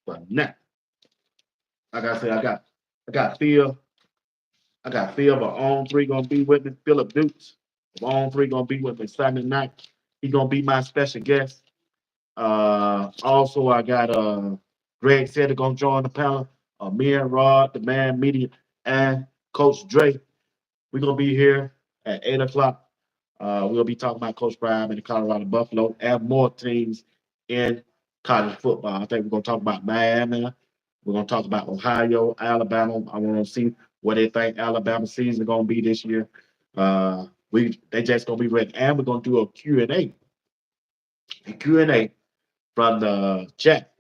For nothing. Like I said, I got Phil. I got Phil, but on three gonna be with me. Philip Dukes, on three gonna be with me Sunday night. He gonna be my special guest. Also I got Greg said they're gonna join the panel. Me and Rod, the man media, and Coach Dre. We're gonna be here at 8 o'clock. We'll be talking about Coach Prime and the Colorado Buffalo and more teams in college football. I think we're gonna talk about Miami. We're gonna talk about Ohio, Alabama. I want to see what they think Alabama season gonna be this year. We they just gonna be ready, and we're gonna do a Q&A from the chat.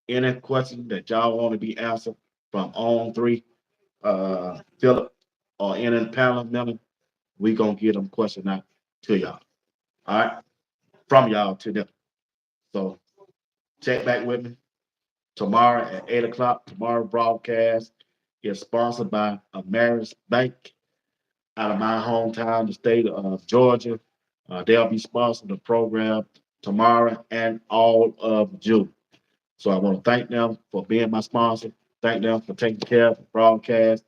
Any questions that y'all want to be answered from on three, Philip, or any panel member, we gonna get them question out to y'all. All right, from y'all to them. So check back with me tomorrow at 8 o'clock. Tomorrow broadcast is sponsored by Ameris Bank out of my hometown, the state of Georgia. They'll be sponsoring the program tomorrow and all of June. So I want to thank them for being my sponsor. Thank them for taking care of the broadcast.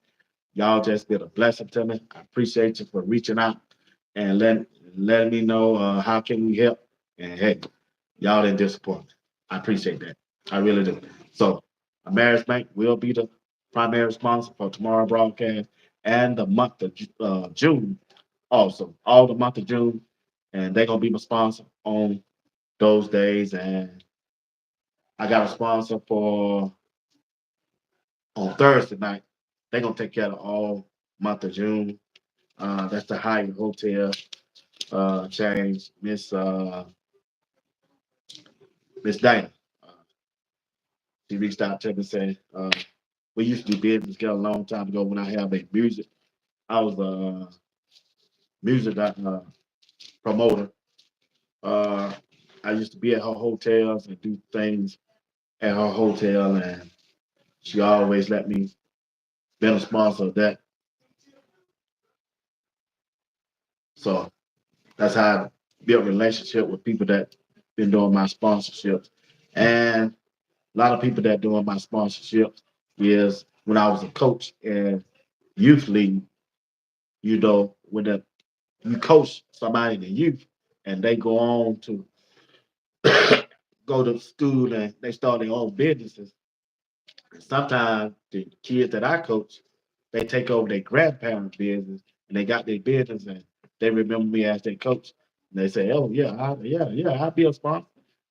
Y'all just been a blessing to me. I appreciate you for reaching out and letting me know how can we help. And hey, y'all didn't disappoint me. I appreciate that. I really do. So Ameris Bank will be the primary sponsor for tomorrow broadcast and the month of June also. All the month of June. And they're gonna be my sponsor on those days. And I got a sponsor for on Thursday night. They're gonna take care of all month of June. That's the Hyatt Hotel change. Miss Dana. Uh, she reached out to me and said, we used to do business together a long time ago when I had a music. I was a music promoter. Uh, I used to be at her hotels and do things at her hotel, and she always let me be a sponsor of that. So that's how I built relationship with people that been doing my sponsorships. And a lot of people that doing my sponsorships is when I was a coach in youth league, when you coach somebody in the youth and they go on to go to school and they start their own businesses. Sometimes the kids that I coach, they take over their grandparents' business and they got their business and they remember me as their coach. And they say, "Oh yeah, yeah, I'll be a sponsor."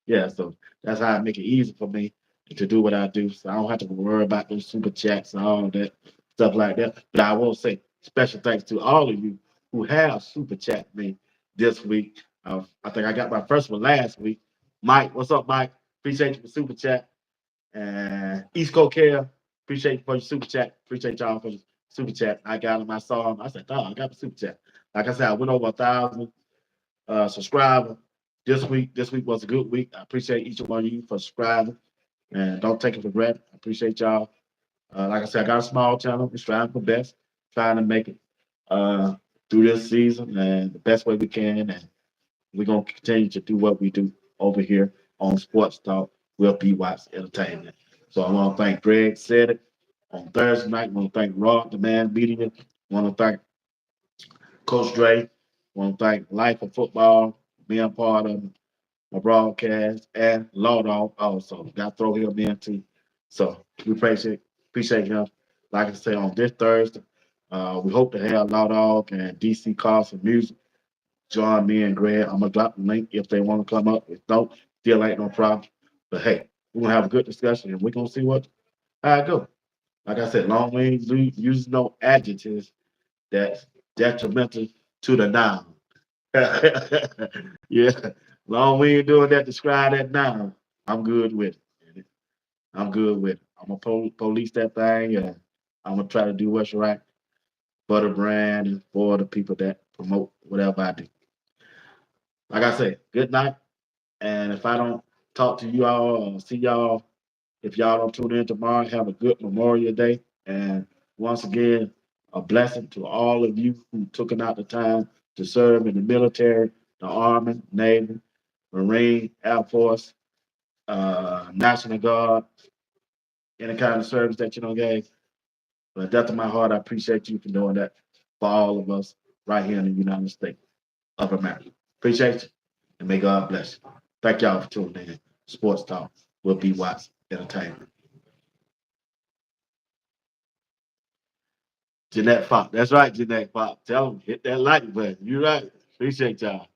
Yeah, so that's how I make it easy for me to do what I do. So I don't have to worry about those super chats and all that stuff like that. But I will say special thanks to all of you who have super chat me this week. I think I got my first one last week. Mike, what's up, Mike? Appreciate you for super chat. And East Coast Care, appreciate you for your super chat. Appreciate y'all for the super chat. I got him, I saw him. I said, "Oh, I got the super chat." Like I said, I went over 1,000 subscribers this week. This week was a good week. I appreciate each one of you for subscribing. And don't take it for granted. I appreciate y'all. Like I said, I got a small channel. We're striving for best, trying to make it uh, through this season and the best way we can. And we're gonna continue to do what we do over here on Sports Talk with BWatts Entertainment. So I want to thank Greg said it on Thursday night. I want to thank Rod, the man media. I want to thank Coach Dre. I want to thank Life of Football being part of my broadcast and Law Dog also. Got to throw him in too. So we appreciate him. Like I said, on this Thursday, we hope to have Law Dog and DC Carson Music join me and Greg. I'm gonna drop the link if they want to come up. If don't, still ain't no problem. But hey, we're gonna have a good discussion and we're gonna see what how it go. Like I said, long wings use no adjectives that's detrimental to the noun. Yeah, long we ain't doing that, describe that noun. I'm good with it. I'm good with it. I'm gonna police that thing and I'm gonna try to do what's right for the brand and for the people that promote whatever I do. Like I said, good night. And if I don't talk to you all or see y'all, if y'all don't tune in tomorrow, have a good Memorial Day. And once again, a blessing to all of you who took out the time to serve in the military, the Army, Navy. Marine, Air Force, National Guard, any kind of service that you don't gave. But depth of my heart, I appreciate you for doing that for all of us right here in the United States of America. Appreciate you, and may God bless you. Thank y'all for tuning in. Sports Talk will be Watts Entertainment. Jeanette Fox. That's right, Jeanette Fox. Tell them, hit that like button. You're right. Appreciate y'all.